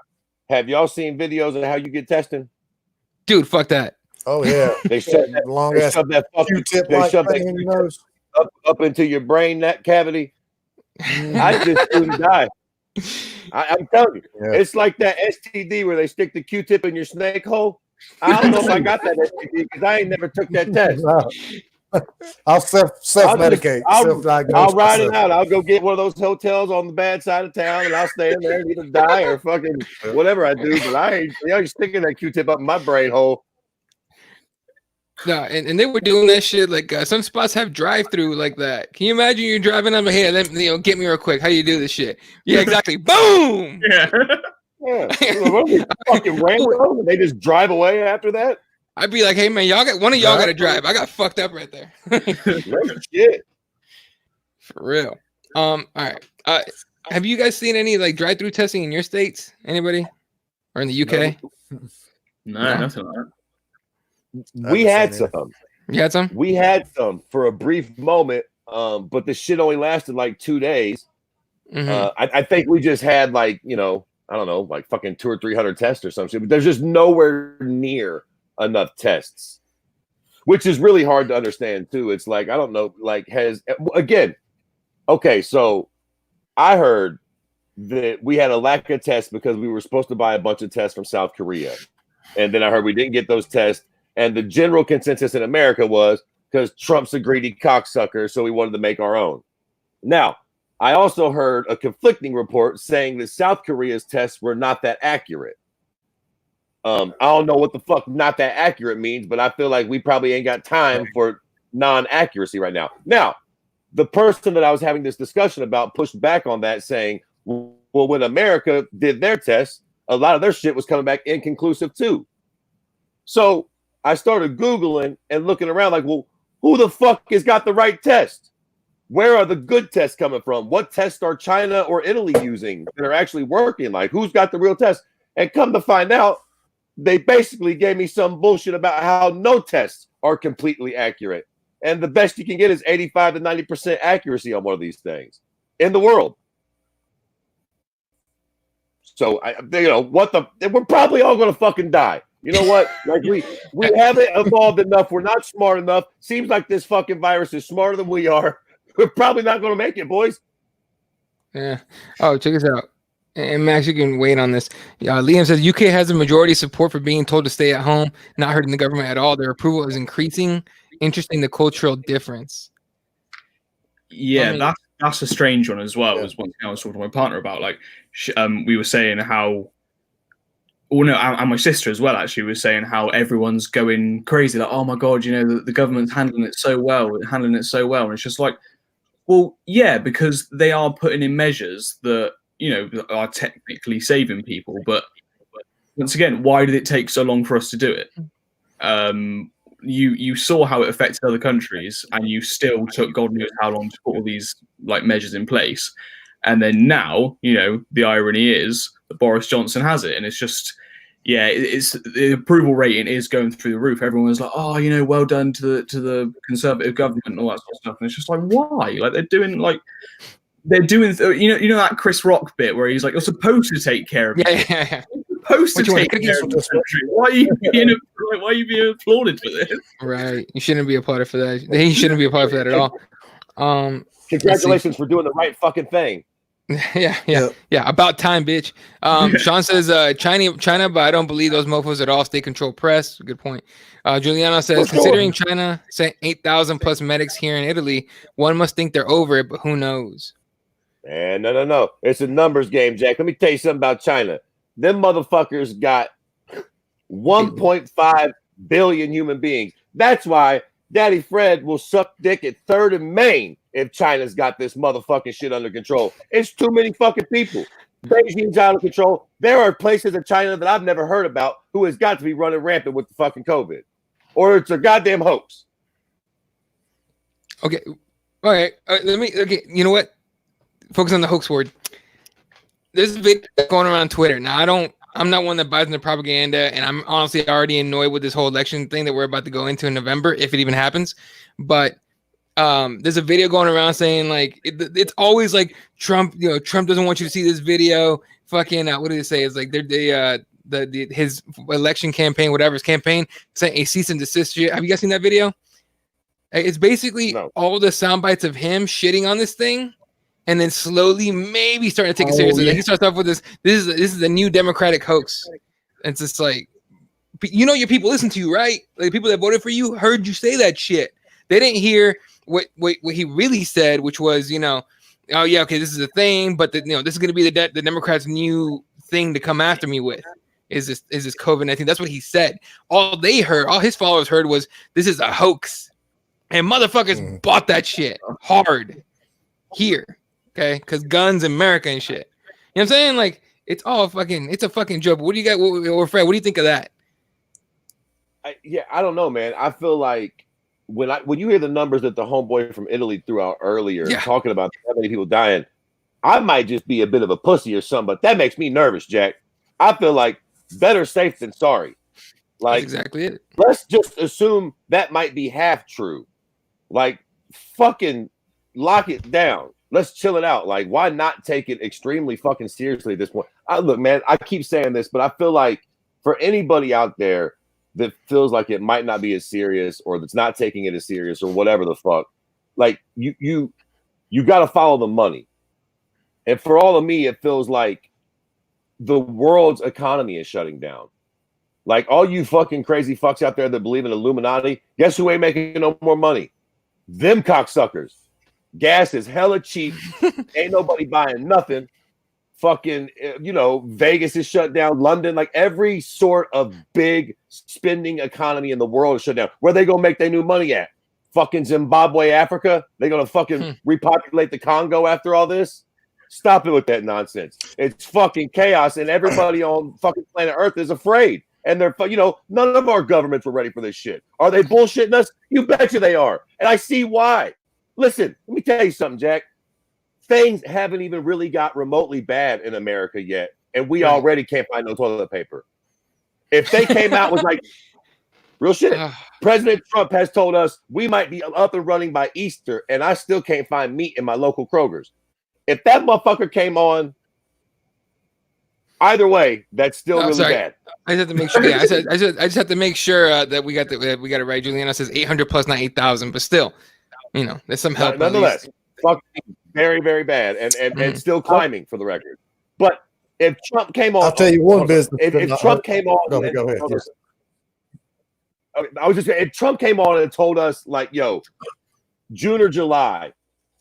Have y'all seen videos of how you get testing? Dude, fuck that. Oh yeah. They shove that long ass Q-tip like thing in your nose up into your brain that cavity. I just couldn't die. I'm telling you, it's like that STD where they stick the Q-tip in your snake hole. I don't know if I got that STD because I ain't never took that test. I'll self-medicate. I'll ride it out. I'll go get one of those hotels on the bad side of town, and I'll stay in there and either die or fucking whatever I do. But I ain't sticking that Q-tip up in my brain hole. No, and they were doing that shit. Like some spots have drive-through like that. Can you imagine you're driving on here? Let me, get me real quick. How do you do this shit? Yeah, exactly. Boom. Yeah. Fucking random. They just drive away after that. I'd be like, hey man, y'all got to drive. I got fucked up right there. Shit. For real. All right. Have you guys seen any like drive-through testing in your states? Anybody? Or in the UK? No, nothing like that. We had some. You had some? We had some for a brief moment, but the shit only lasted like 2 days. I think we just had like, I don't know, like fucking 200 or 300 tests or some shit, but there's just nowhere near enough tests, which is really hard to understand too. It's like, I don't know, like okay, so I heard that we had a lack of tests because we were supposed to buy a bunch of tests from South Korea. And then I heard we didn't get those tests. And the general consensus in America was because Trump's a greedy cocksucker, so we wanted to make our own. Now, I also heard a conflicting report saying that South Korea's tests were not that accurate. I don't know what the fuck not that accurate means, but I feel like we probably ain't got time for non-accuracy right now. Now, the person that I was having this discussion about pushed back on that, saying, well, when America did their tests, a lot of their shit was coming back inconclusive too. So I started Googling and looking around like, well, who the fuck has got the right test? Where are the good tests coming from? What tests are China or Italy using that are actually working? Like, who's got the real test? And come to find out, they basically gave me some bullshit about how no tests are completely accurate. And the best you can get is 85 to 90% accuracy on one of these things in the world. So, we're probably all going to fucking die. You know what? Like we haven't evolved enough. We're not smart enough. Seems like this fucking virus is smarter than we are. We're probably not going to make it, boys. Yeah. Oh, check this out. And Max, you can wait on this. Liam says UK has a majority support for being told to stay at home, not hurting the government at all. Their approval is increasing. Interesting, the cultural difference. Yeah, that's a strange one as well. Was one thing I was talking to my partner about. Like, we were saying how. Oh no, and my sister as well actually was saying how everyone's going crazy. Like, oh my god, the government's handling it so well, and it's just like, well, yeah, because they are putting in measures that are technically saving people. But once again, why did it take so long for us to do it? You saw how it affected other countries, and you still took God knows how long to put all these like measures in place. And then now, the irony is that Boris Johnson has it, and it's just, it's the approval rating is going through the roof. Everyone's like, oh, well done to the Conservative government and all that sort of stuff. And it's just like, why? Like they're doing that Chris Rock bit where he's like, you're supposed to take care of it. Yeah. You're supposed to take care of this country. Why are you being applauded for this? Right. You shouldn't be applauded for that. He shouldn't be applauded for that at all. Congratulations for doing the right fucking thing. Yeah. About time, bitch. Sean says China, but I don't believe those mofos at all. State control press. Good point. Juliano says, considering China sent 8,000 plus medics here in Italy, one must think they're over it, but who knows? Man, no. It's a numbers game, Jack. Let me tell you something about China. Them motherfuckers got 1.5 billion human beings. That's why Daddy Fred will suck dick at 3rd and Main if China's got this motherfucking shit under control. It's too many fucking people. Beijing's out of control. There are places in China that I've never heard about who has got to be running rampant with the fucking COVID. Or it's a goddamn hoax. Okay. All right. Okay. You know what? Focus on the hoax word. There's a video going around Twitter. Now, I'm not one that buys into propaganda, and I'm honestly already annoyed with this whole election thing that we're about to go into in November, if it even happens. But there's a video going around saying like it's always like Trump. You know, Trump doesn't want you to see this video. Fucking what did it say? It's like his election campaign, whatever his campaign, saying a cease and desist. Have you guys seen that video? It's basically all the sound bites of him shitting on this thing, and then slowly maybe starting to take it seriously. Yeah. Like he starts off with this is a new Democratic hoax. It's just like, you know, your people listen to you, right? Like people that voted for you heard you say that shit. They didn't hear what he really said, which was, you know, oh yeah, okay, this is a thing, but this is going to be the Democrats' new thing to come after me with. Is this COVID-19? That's what he said. All his followers heard was this is a hoax, and motherfuckers bought that shit hard here, okay? Because guns, America, and shit. You know what I'm saying? Like it's a fucking joke. What do you got? Or Fred, what do you think of that? I don't know, man. I feel like when you hear the numbers that the homeboy from Italy threw out earlier, talking about that many people dying, I might just be a bit of a pussy or something, but that makes me nervous, Jack. I feel like better safe than sorry. Like, that's exactly it. Let's just assume that might be half true. Like, fucking lock it down. Let's chill it out. Like, why not take it extremely fucking seriously at this point? Look, man, I keep saying this, but I feel like for anybody out there that feels like it might not be as serious or that's not taking it as serious or whatever the fuck, like you got to follow the money. And for all of me, it feels like the world's economy is shutting down. Like all you fucking crazy fucks out there that believe in Illuminati, guess who ain't making no more money? Them cocksuckers. Gas is hella cheap. Ain't nobody buying nothing. Fucking, Vegas is shut down. London, like every sort of big spending economy in the world is shut down. Where they gonna make their new money at? Fucking Zimbabwe, Africa? They gonna fucking repopulate the Congo after all this? Stop it with that nonsense. It's fucking chaos, and everybody on fucking planet Earth is afraid. And they're, none of our governments were ready for this shit. Are they bullshitting us? You betcha they are. And I see why. Listen, let me tell you something, Jack. Things haven't even really got remotely bad in America yet, and we already can't find no toilet paper. If they came out with like real shit, President Trump has told us we might be up and running by Easter, and I still can't find meat in my local Kroger's. If that motherfucker came on, either way, that's still really bad. I just have to make sure. Yeah, I just have to make sure that we got it right. Juliana says 800 plus, not 8,000, but still, there's some help. Nonetheless, fucking very, very bad, and still climbing for the record. But if Trump came on, I'll tell you one business. If Trump came on, go ahead. Yes. I was just saying, if Trump came on and told us, like, yo, June or July,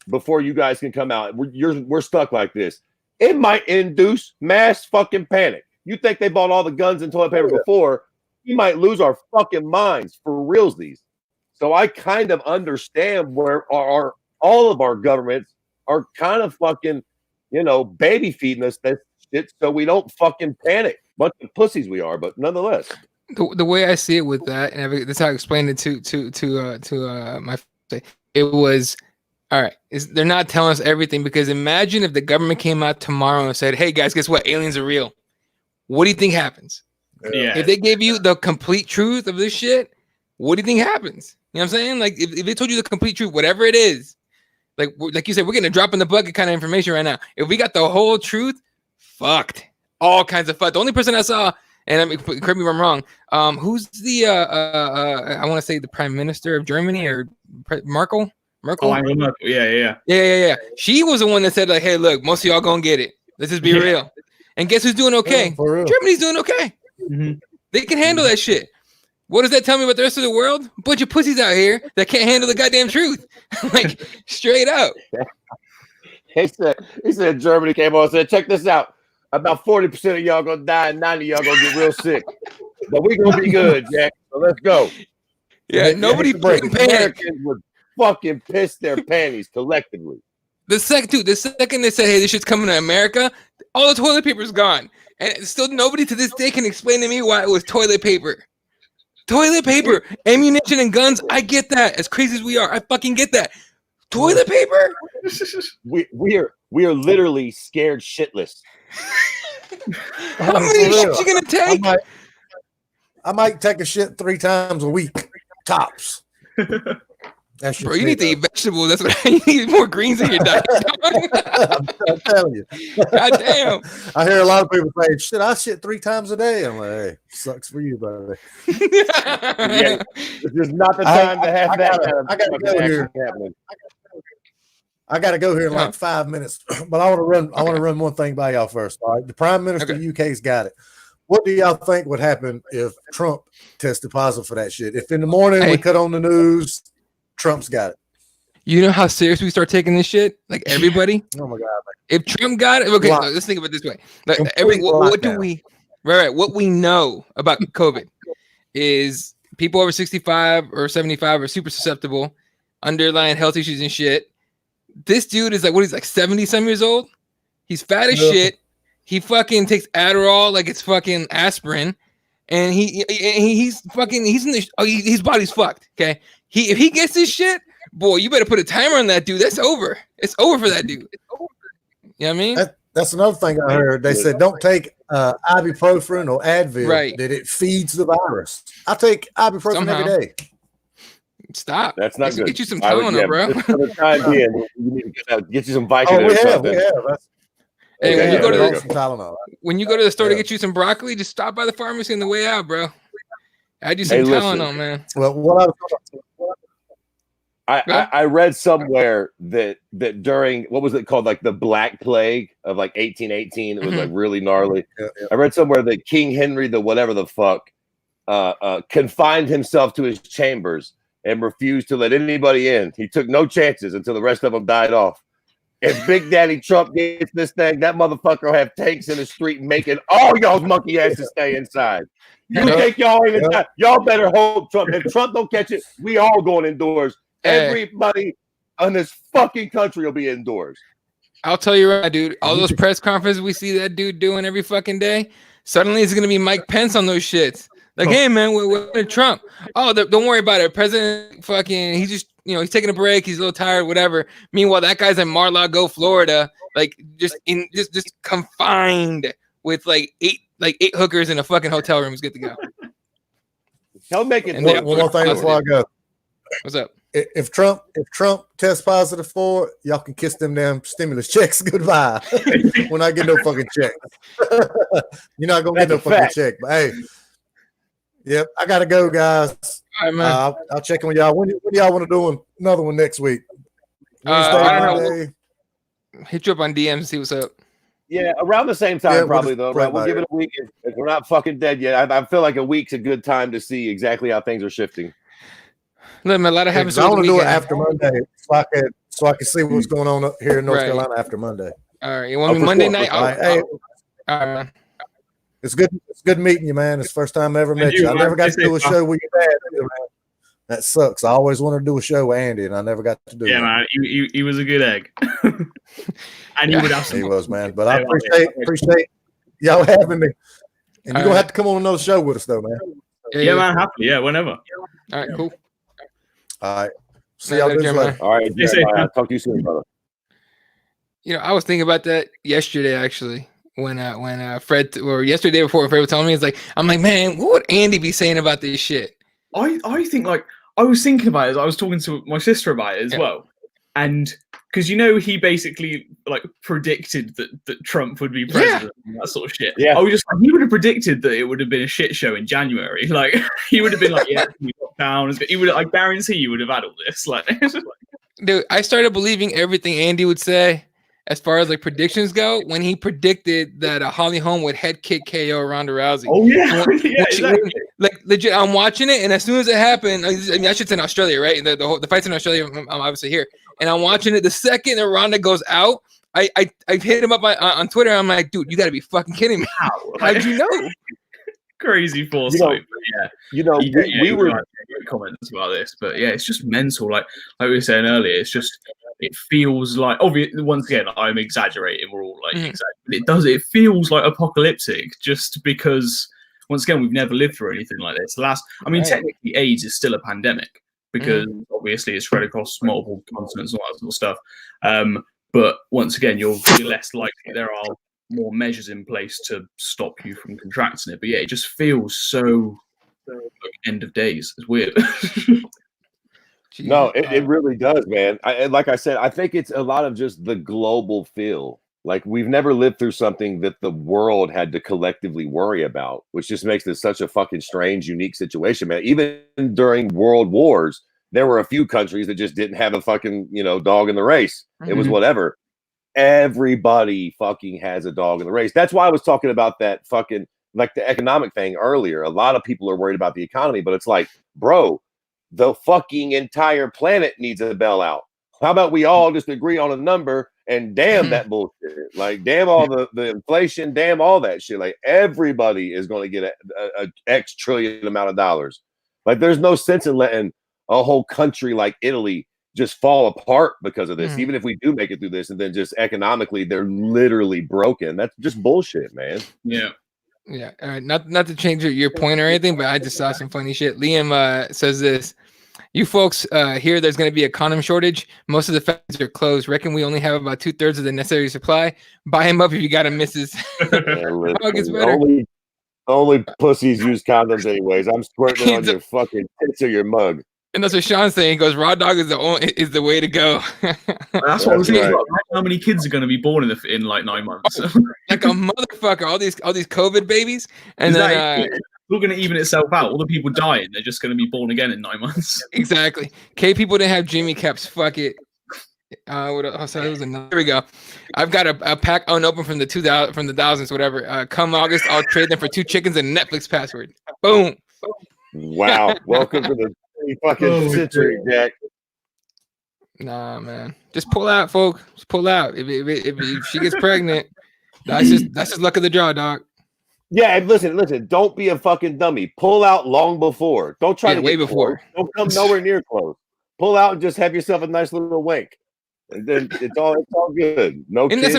before you guys can come out, we're stuck like this. It might induce mass fucking panic. You think they bought all the guns and toilet paper before? We might lose our fucking minds for realsies. So I kind of understand where all of our governments are kind of fucking, baby feeding us that shit so we don't fucking panic. Bunch of pussies we are, but nonetheless. The way I see it with that, and that's how I explained it to my. It was all right. They're not telling us everything, because imagine if the government came out tomorrow and said, "Hey guys, guess what? Aliens are real." What do you think happens? Yeah. If they gave you the complete truth of this shit, what do you think happens? You know what I'm saying? Like if they told you the complete truth, whatever it is, like you said, we're getting a drop in the bucket kind of information right now. If we got the whole truth, fucked. All kinds of fuck. The only person I saw, and I mean, correct me if I'm wrong, who's the I want to say the Prime Minister of Germany, or Merkel Merkel. Angela Merkel. Yeah. Yeah. She was the one that said like, "Hey, look, most of y'all gonna get it. Let's just be real." And guess who's doing okay? Yeah, for real. Germany's doing okay. Mm-hmm. They can handle that shit. What does that tell me about the rest of the world? A bunch of pussies out here that can't handle the goddamn truth. Like, straight up. He said Germany came on and said, check this out. About 40% of y'all gonna die and 90 of y'all gonna get real sick. But we gonna be good, Jack. So let's go. Yeah, nobody fucking panic. Americans would fucking piss their panties collectively. The second they said, "Hey, this shit's coming to America," all the toilet paper's gone, and still nobody to this day can explain to me why it was toilet paper. Toilet paper, ammunition, and guns. I get that. As crazy as we are, I fucking get that. Toilet paper. We are literally scared shitless. How many shits you gonna take? I might take a shit 3 times a week, tops. Bro, you need to eat vegetables. That's what you need, more greens in your diet. I'm telling you. God damn. I hear a lot of people say, shit, I shit 3 times a day. I'm like, hey, sucks for you, buddy. Yeah, this is not the time to have that. I gotta go here. I gotta go here in like 5 minutes. But I want to run one thing by y'all first. All right. The Prime Minister of the UK's got it. What do y'all think would happen if Trump tested positive for that shit? If in the morning we cut on the news, Trump's got it. You know how serious we start taking this shit? Like everybody? Oh my God. If Trump got it, okay, let's think of it this way. Like what do we what we know about COVID is people over 65 or 75 are super susceptible, underlying health issues and shit. This dude is like, what, he's like 70 some years old? He's fat as shit. He fucking takes Adderall like it's fucking aspirin. And he's in the his body's fucked. Okay. If he gets this shit, boy, you better put a timer on that dude. That's over. It's over for that dude. You know what I mean? That's another thing I heard. They said don't take ibuprofen or Advil, that it feeds the virus. I take ibuprofen every day. Stop. That's not good. Get you some Tylenol, bro. For the time being, you need to get you some vitamin or something. We have. Hey, when you go to the store to get you some broccoli, just stop by the pharmacy on the way out, bro. Add you some Tylenol, man. Well, what I read somewhere that during, what was it called, like the Black Plague of like 1818, it was like really gnarly. I read somewhere that King Henry, the whatever the fuck, confined himself to his chambers and refused to let anybody in. He took no chances until the rest of them died off. If Big Daddy Trump gets this thing, that motherfucker will have tanks in the street making all y'all's monkey asses stay inside. You think y'all ain't inside? Y'all better hope Trump. If Trump don't catch it, we all going indoors. Everybody in this fucking country will be indoors. I'll tell you right, dude. All those press conferences we see that dude doing every fucking day, suddenly it's gonna be Mike Pence on those shits. Like, hey man, we're Trump. Oh, don't worry about it. President fucking, he's just, he's taking a break. He's a little tired, whatever. Meanwhile, that guy's in Mar-a-Lago, Florida, like just confined with like eight hookers in a fucking hotel room. He's good to go. He'll make it. One more thing before I go. What's up? If Trump tests positive for it, y'all can kiss them damn stimulus checks goodbye. We're not getting no fucking check. You're not gonna get no fucking check. But hey, yep, I gotta go, guys. All right, man. I'll check in with y'all. When do y'all want to do another one next week? I don't know. Hit you up on DMs and see what's up. Yeah, around the same time, probably though. Right? We'll give it a week. If we're not fucking dead yet, I feel like a week's a good time to see exactly how things are shifting. Look, man, a lot of happens. I want to do it after Monday, so I can see what's going on up here in North Carolina after Monday. All right, you want me Monday night? All right, man. It's good meeting you, man. It's the first time I ever met you. I never got to do a show with your dad, man. That sucks. I always wanted to do a show with Andy, and I never got to do it. Yeah, man, he was a good egg. And he would have some. He was, man. But I appreciate y'all having me. And you're gonna have to come on another show with us, though, man. Yeah, man. Happily, yeah, whenever. All right, cool. All right. See y'all later. All right. Talk to you soon, brother. I was thinking about that yesterday, actually. When Fred, or yesterday before Fred was telling me, I'm like, man, what would Andy be saying about this shit? I think I was thinking about it. I was talking to my sister about it as well, and because he basically predicted that Trump would be president and that sort of shit. Yeah, I was just he would have predicted that it would have been a shit show in January. He would have been like, yeah, lockdown. He would, I guarantee, you would have had all this. Dude, I started believing everything Andy would say as far as like predictions go when he predicted that Holly Holm would head kick KO Ronda Rousey. Oh yeah, Yeah, exactly. Like legit, I'm watching it, and as soon as it happened, I mean, I should say in Australia, right? The fight's in Australia. I'm obviously here, and I'm watching it. The second that Ronda goes out, I hit him up on Twitter. I'm like, dude, you got to be fucking kidding me! How'd you know? Crazy foresight. We were comments about this, but yeah, it's just mental. Like we were saying earlier, it feels like obviously. Once again, I'm exaggerating. We're all like exaggerating. It feels like apocalyptic, just because once again we've never lived through anything like this. Technically, AIDS is still a pandemic because obviously it's spread across multiple continents and all that sort of stuff. But once again, you're less likely. There are more measures in place to stop you from contracting it. But yeah, it just feels so like end of days. It's weird. No, it really does, man. Like I said, I think it's a lot of just the global feel. Like we've never lived through something that the world had to collectively worry about, which just makes this such a fucking strange, unique situation, man. Even during world wars, there were a few countries that just didn't have a fucking, dog in the race. It was whatever. Everybody fucking has a dog in the race. That's why I was talking about that fucking, like the economic thing earlier. A lot of people are worried about the economy, but it's like, bro, the fucking entire planet needs a bailout. How about we all just agree on a number and damn that bullshit? Like, damn all the inflation, damn all that shit. Like, everybody is going to get a X trillion amount of dollars. Like, there's no sense in letting a whole country like Italy just fall apart because of this. Even if we do make it through this, and then just economically they're literally broken. That's just bullshit, man. Yeah. All right. Not to change your point or anything, but I just saw some funny shit. Liam says this. You folks here, there's going to be a condom shortage. Most of the factories are closed. Reckon we only have about 2/3 of the necessary supply. Buy him up if you got a missus. Only pussies use condoms anyways. I'm squirting on your fucking tits or your mug. And that's what Sean's saying. He goes, raw dog is the way to go. That's what I was saying. Right. How many kids are going to be born in like 9 months? Like a motherfucker. All these COVID babies, and then it's all going to even itself out. All the people dying, they're just going to be born again in 9 months. Exactly. People didn't have Jimmy caps. Fuck it. Sorry, it was another. Here we go. I've got a pack unopened from the thousands, whatever. Come August, I'll trade them for 2 chickens and Netflix password. Boom. Wow. Welcome to the fucking century, Jack. Nah, man. Just pull out, folks. Just pull out. If she gets pregnant, that's just luck of the draw, dog. Yeah, and listen. Don't be a fucking dummy. Pull out long before. Don't try to way before. Close. Don't come nowhere near close. Pull out and just have yourself a nice little wink, and then it's all good. No kids. Isn't that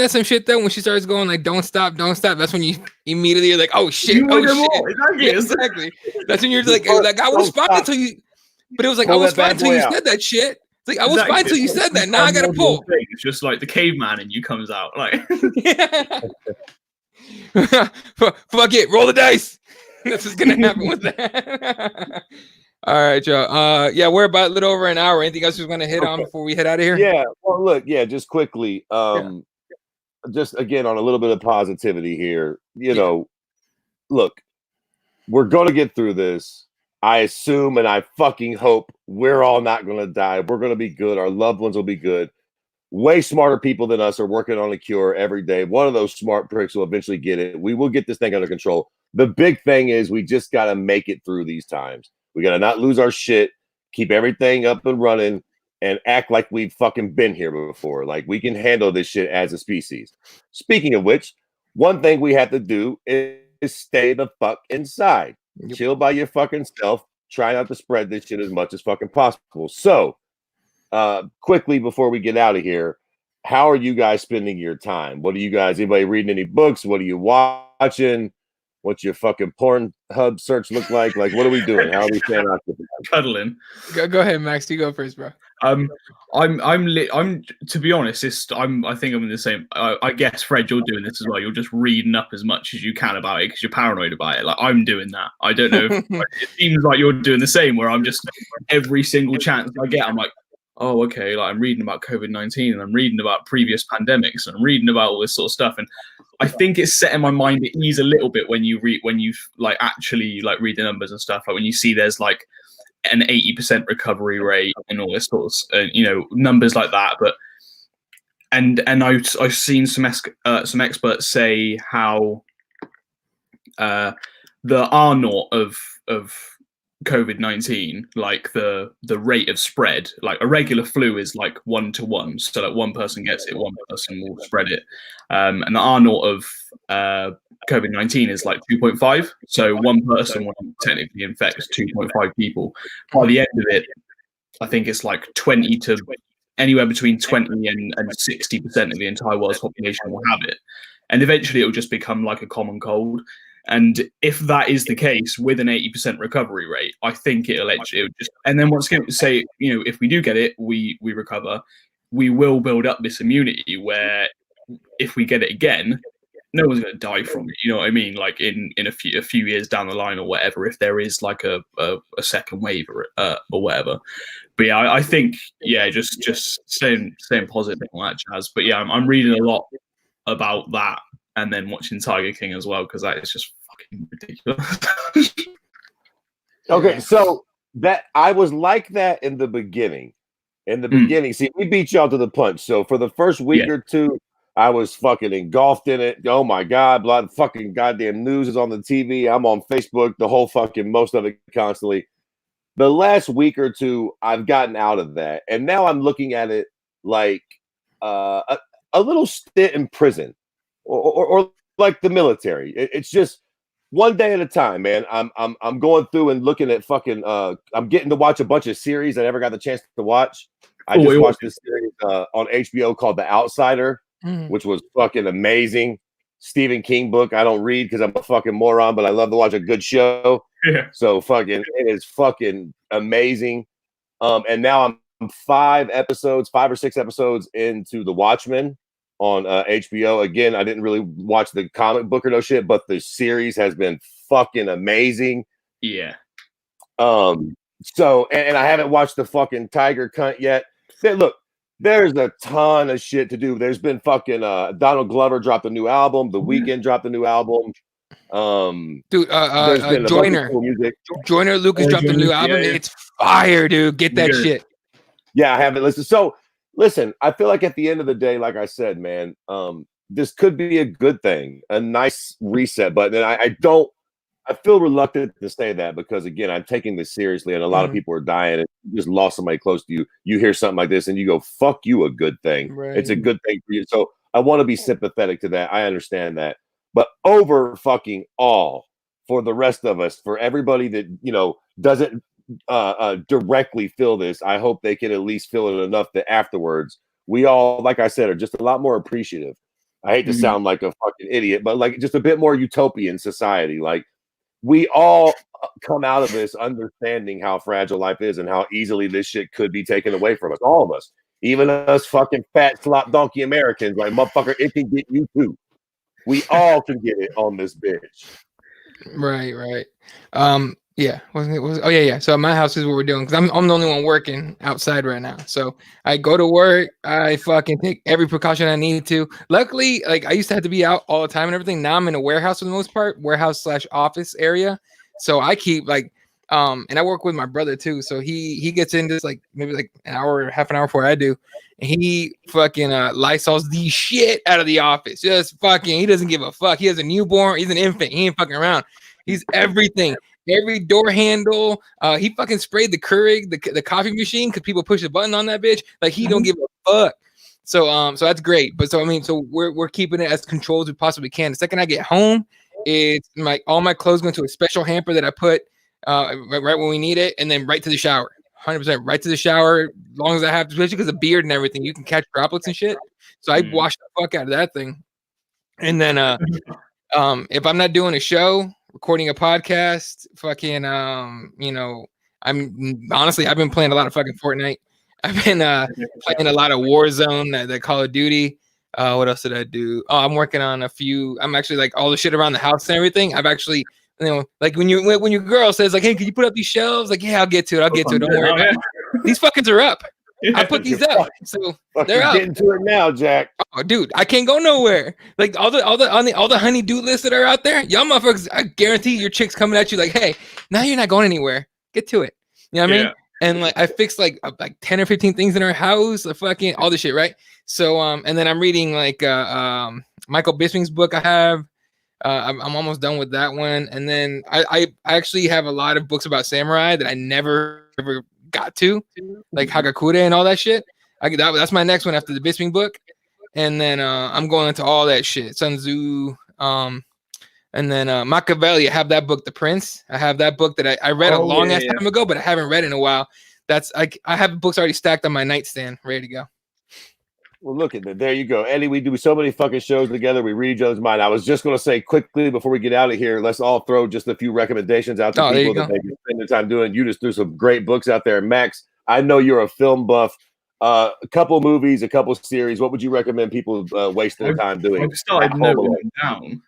some shit though? When she starts going like, "Don't stop," that's when you immediately are like, "Oh shit, exactly." That's when you're like I was fine until you, but it was like I was fine until you said that shit. It's like I was fine until you said that. Now I gotta pull. It's just like the caveman in you comes out. Like, fuck it, roll the dice. This is gonna happen with that. All right, y'all. We're about a little over an hour. Anything else we're gonna hit on before we head out of here? Yeah. Well, look. Yeah. Just quickly. Just again on a little bit of positivity here. Look, we're gonna get through this. I assume and I fucking hope we're all not gonna die. We're gonna be good. Our loved ones will be good. Way smarter people than us are working on a cure every day. One of those smart pricks will eventually get it. We will get this thing under control. The big thing is we just gotta make it through these times. We gotta not lose our shit, keep everything up and running, and act like we've fucking been here before. Like we can handle this shit as a species. Speaking of which, one thing we have to do is stay the fuck inside. Yep. Chill by your fucking self. Try not to spread this shit as much as fucking possible. So, quickly before we get out of here, how are you guys spending your time? What are you guys, anybody reading any books? What are you watching? What's your fucking Pornhub search look like? Like, what are we doing? How are we staying occupied? Cuddling. Go ahead, Max. You go first, bro. I'm to be honest, I think I'm in the same. I guess Fred, you're doing this as well. You're just reading up as much as you can about it because you're paranoid about it. Like I'm doing that. I don't know. It seems like you're doing the same. Where I'm just every single chance I get, I'm like, oh, okay. Like I'm reading about COVID-19 and I'm reading about previous pandemics and I'm reading about all this sort of stuff. And I think it's setting my mind at ease a little bit when you actually like read the numbers and stuff. Like when you see there's like an 80% recovery rate and all this sort of, numbers like that. But and I've seen some experts say how the R naught of COVID-19, like the rate of spread, like a regular flu is like 1-to-1, so that one person gets it, one person will spread it, and the R naught of COVID-19 is like 2.5, so one person will technically infect 2.5 people. By the end of it, I think it's like 20 to anywhere between 20 and 60% of the entire world's population will have it, and eventually it will just become like a common cold. And if that is the case with an 80% recovery rate, I think it'll just, and then once again, say, if we do get it, we recover, we will build up this immunity where if we get it again, no one's going to die from it. You know what I mean? Like in a few years down the line or whatever, if there is like a second wave or whatever. But yeah, I think, just staying positive on that, Chaz. But yeah, I'm reading a lot about that. And then watching Tiger King as well, because that is just fucking ridiculous. Okay, so that I was like that in the beginning. See, we beat y'all to the punch. So for the first week or two, I was fucking engulfed in it. Oh my God, fucking goddamn news is on the TV. I'm on Facebook, the whole fucking most of it constantly. The last week or two, I've gotten out of that. And now I'm looking at it like a little stint in prison. Or like the military. It's just one day at a time, man. I'm going through and looking at fucking. I'm getting to watch a bunch of series I never got the chance to watch. I just watched this series on HBO called The Outsider, which was fucking amazing. Stephen King book. I don't read because I'm a fucking moron, but I love to watch a good show. Yeah. So fucking, it is fucking amazing. And now I'm 5 or 6 episodes into The Watchmen on HBO. Again, I didn't really watch the comic book or no shit, but the series has been fucking amazing. Yeah. So, and I haven't watched the fucking Tiger Cunt yet. Look, there's a ton of shit to do. There's been fucking Donald Glover dropped a new album. The Weeknd dropped a new album. Dude, Joyner Lucas dropped a new album. Yeah. It's fire, dude. Get that shit. Yeah, I haven't listened. So listen, I feel like at the end of the day, like I said, man, this could be a good thing, a nice reset button. And I feel reluctant to say that because, again, I'm taking this seriously and a lot of people are dying. And you just lost somebody close to you. You hear something like this and you go, fuck you, a good thing. Right. It's a good thing for you. So I want to be sympathetic to that. I understand that. But over fucking all, for the rest of us, for everybody that, doesn't directly feel this, I hope they can at least feel it enough that afterwards we all, like I said, are just a lot more appreciative. I hate to sound like a fucking idiot, but like just a bit more utopian society. Like we all come out of this understanding how fragile life is and how easily this shit could be taken away from us, all of us, even us fucking fat slop donkey Americans. Like, motherfucker, it can get you too. We all can get it on this bitch. Right. Yeah. Yeah. So my house is what we're doing because I'm the only one working outside right now. So I go to work. I fucking take every precaution I need to. Luckily, like I used to have to be out all the time and everything. Now I'm in a warehouse for the most part, warehouse/office area. So I keep like, and I work with my brother too. So he gets in this like maybe like an hour, half an hour before I do. And he fucking Lysols the shit out of the office. Just fucking, he doesn't give a fuck. He has a newborn. He's an infant. He ain't fucking around. He's everything. Every door handle. He fucking sprayed the Keurig, the coffee machine, because people push the button on that bitch. Like he don't give a fuck. So that's great. But so we're keeping it as controlled as we possibly can. The second I get home, it's all my clothes go into a special hamper that I put right when we need it, and then right to the shower. 100% right to the shower, as long as I have, especially because of beard and everything, you can catch droplets and shit. So I wash the fuck out of that thing. And then if I'm not doing a show, recording a podcast, fucking I've been playing a lot of fucking Fortnite. I've been playing a lot of Warzone, the Call of Duty. What else did I do? Oh, I'm working on a few. I'm actually like all the shit around the house and everything. I've actually, like when your girl says like, hey, can you put up these shelves? Like, yeah, I'll get to it. Don't worry about it. These fuckers are up. I put these up, so they're up. Getting to it now, Jack. Oh, dude, I can't go nowhere. Like all the honey-do lists that are out there, y'all motherfuckers. I guarantee your chick's coming at you like, hey, now you're not going anywhere. Get to it. You know what I mean? And like I fixed like 10 or 15 things in our house, the fucking all this shit, right? So and then I'm reading like Michael Bisping's book I have. I'm almost done with that one. And then I actually have a lot of books about samurai that I never ever got to, like Hagakure and all that shit. That's my next one after the Bisping book. And then I'm going into all that shit. Sun Tzu, and then Machiavelli. I have that book, The Prince. I have that book that I read a long ass time ago, but I haven't read in a while. That's I have books already stacked on my nightstand, ready to go. Well, look at that. There you go, Eddie. We do so many fucking shows together. We read each other's mind. I was just going to say quickly before we get out of here, let's all throw just a few recommendations out to people that they can spend their time doing. You just threw some great books out there. Max, I know you're a film buff. A couple movies, a couple series. What would you recommend people waste their time doing? I've started noting them down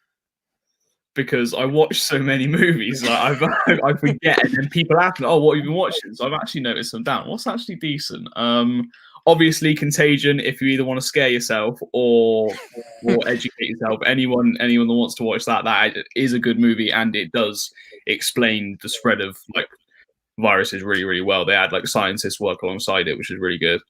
because I watch so many movies. Like I forget, and then people ask me, "Oh, what have you been watching?" So I've actually noticed them down. What's actually decent? Obviously, Contagion. If you either want to scare yourself or educate yourself, anyone that wants to watch that is a good movie, and it does explain the spread of like viruses really, really well. They had like scientists work alongside it, which is really good.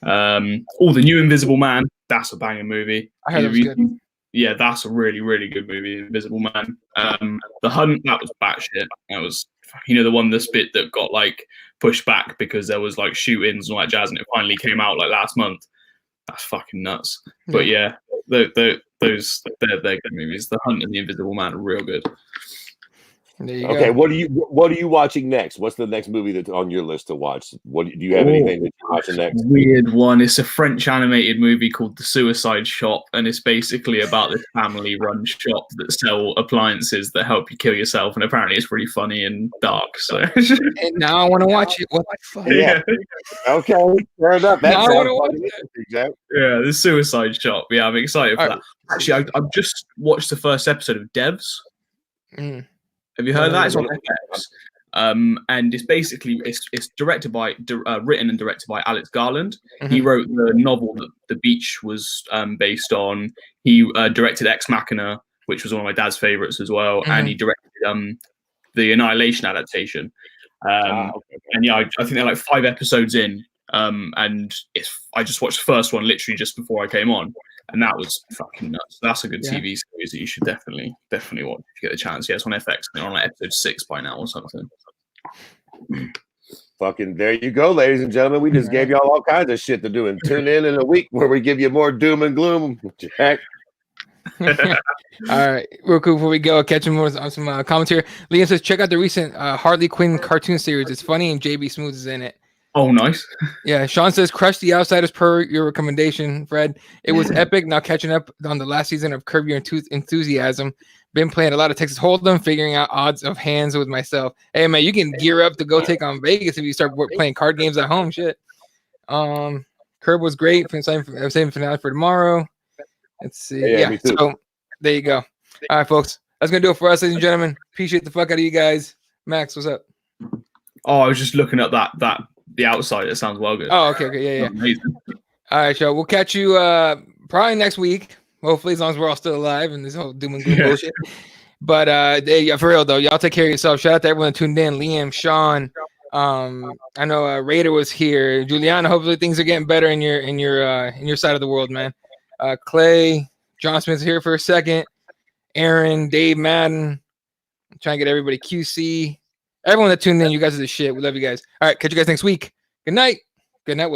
The New Invisible Man, that's a banging movie. I heard it was good. Yeah, that's a really, really good movie, Invisible Man. The Hunt, that was batshit. That was, the one, the bit that got like pushed back because there was like shootings and all that jazz, and it finally came out like last month. That's fucking nuts. Yeah. But yeah, they're good movies. The Hunt and the Invisible Man are real good. Okay, what are you watching next? What's the next movie that's on your list to watch? Do you have anything that you're watching next? Weird one. It's a French animated movie called The Suicide Shop, and it's basically about this family-run shop that sell appliances that help you kill yourself. And apparently, it's really funny and dark. So, and now I want to watch it. What the fuck? Yeah. Okay, fair enough. Now I want to watch it. Yeah, The Suicide Shop. Yeah, I'm excited for that. Actually, I've just watched the first episode of Devs. Have you heard of that? It's on FX. And it's basically it's written and directed by Alex Garland. Mm-hmm. He wrote the novel that The Beach was based on. He directed Ex Machina, which was one of my dad's favorites as well, and he directed the Annihilation adaptation. And yeah, I think they're like 5 episodes in, and I just watched the first one literally just before I came on. And that was fucking nuts. That's a good TV series that you should definitely watch if you get the chance. Yeah, it's on FX. They're on like episode 6 by now or something. Fucking there you go, ladies and gentlemen. We just gave y'all all kinds of shit to do. And tune in a week where we give you more doom and gloom. Jack. All right, real quick before we go, catch him on some commentary. Liam says, check out the recent Harley Quinn cartoon series. It's funny and JB Smooth is in it. Oh, nice. Yeah, Sean says, crush The Outsiders per your recommendation, Fred. It was epic. Now catching up on the last season of Curb Your Enthusiasm. Been playing a lot of Texas Hold'em, figuring out odds of hands with myself. Hey, man, you can gear up to go take on Vegas if you start playing card games at home. Shit. Curb was great. I'm saving finale for tomorrow. Let's see. Yeah, so there you go. All right, folks. That's going to do it for us, ladies and gentlemen. Appreciate the fuck out of you guys. Max, what's up? Oh, I was just looking at that The Outsider. It sounds well good. Oh, okay. Yeah. Amazing. All right, y'all. We'll catch you probably next week. Hopefully, as long as we're all still alive and this whole doom and gloom bullshit. But for real though, y'all take care of yourself. Shout out to everyone that tuned in. Liam, Sean. I know Raider was here. Juliana. Hopefully, things are getting better in your side of the world, man. Clay, John Smith's here for a second. Aaron, Dave Madden. I'm trying to get everybody. QC. Everyone that tuned in, you guys are the shit. We love you guys. All right, catch you guys next week. Good night. Good night.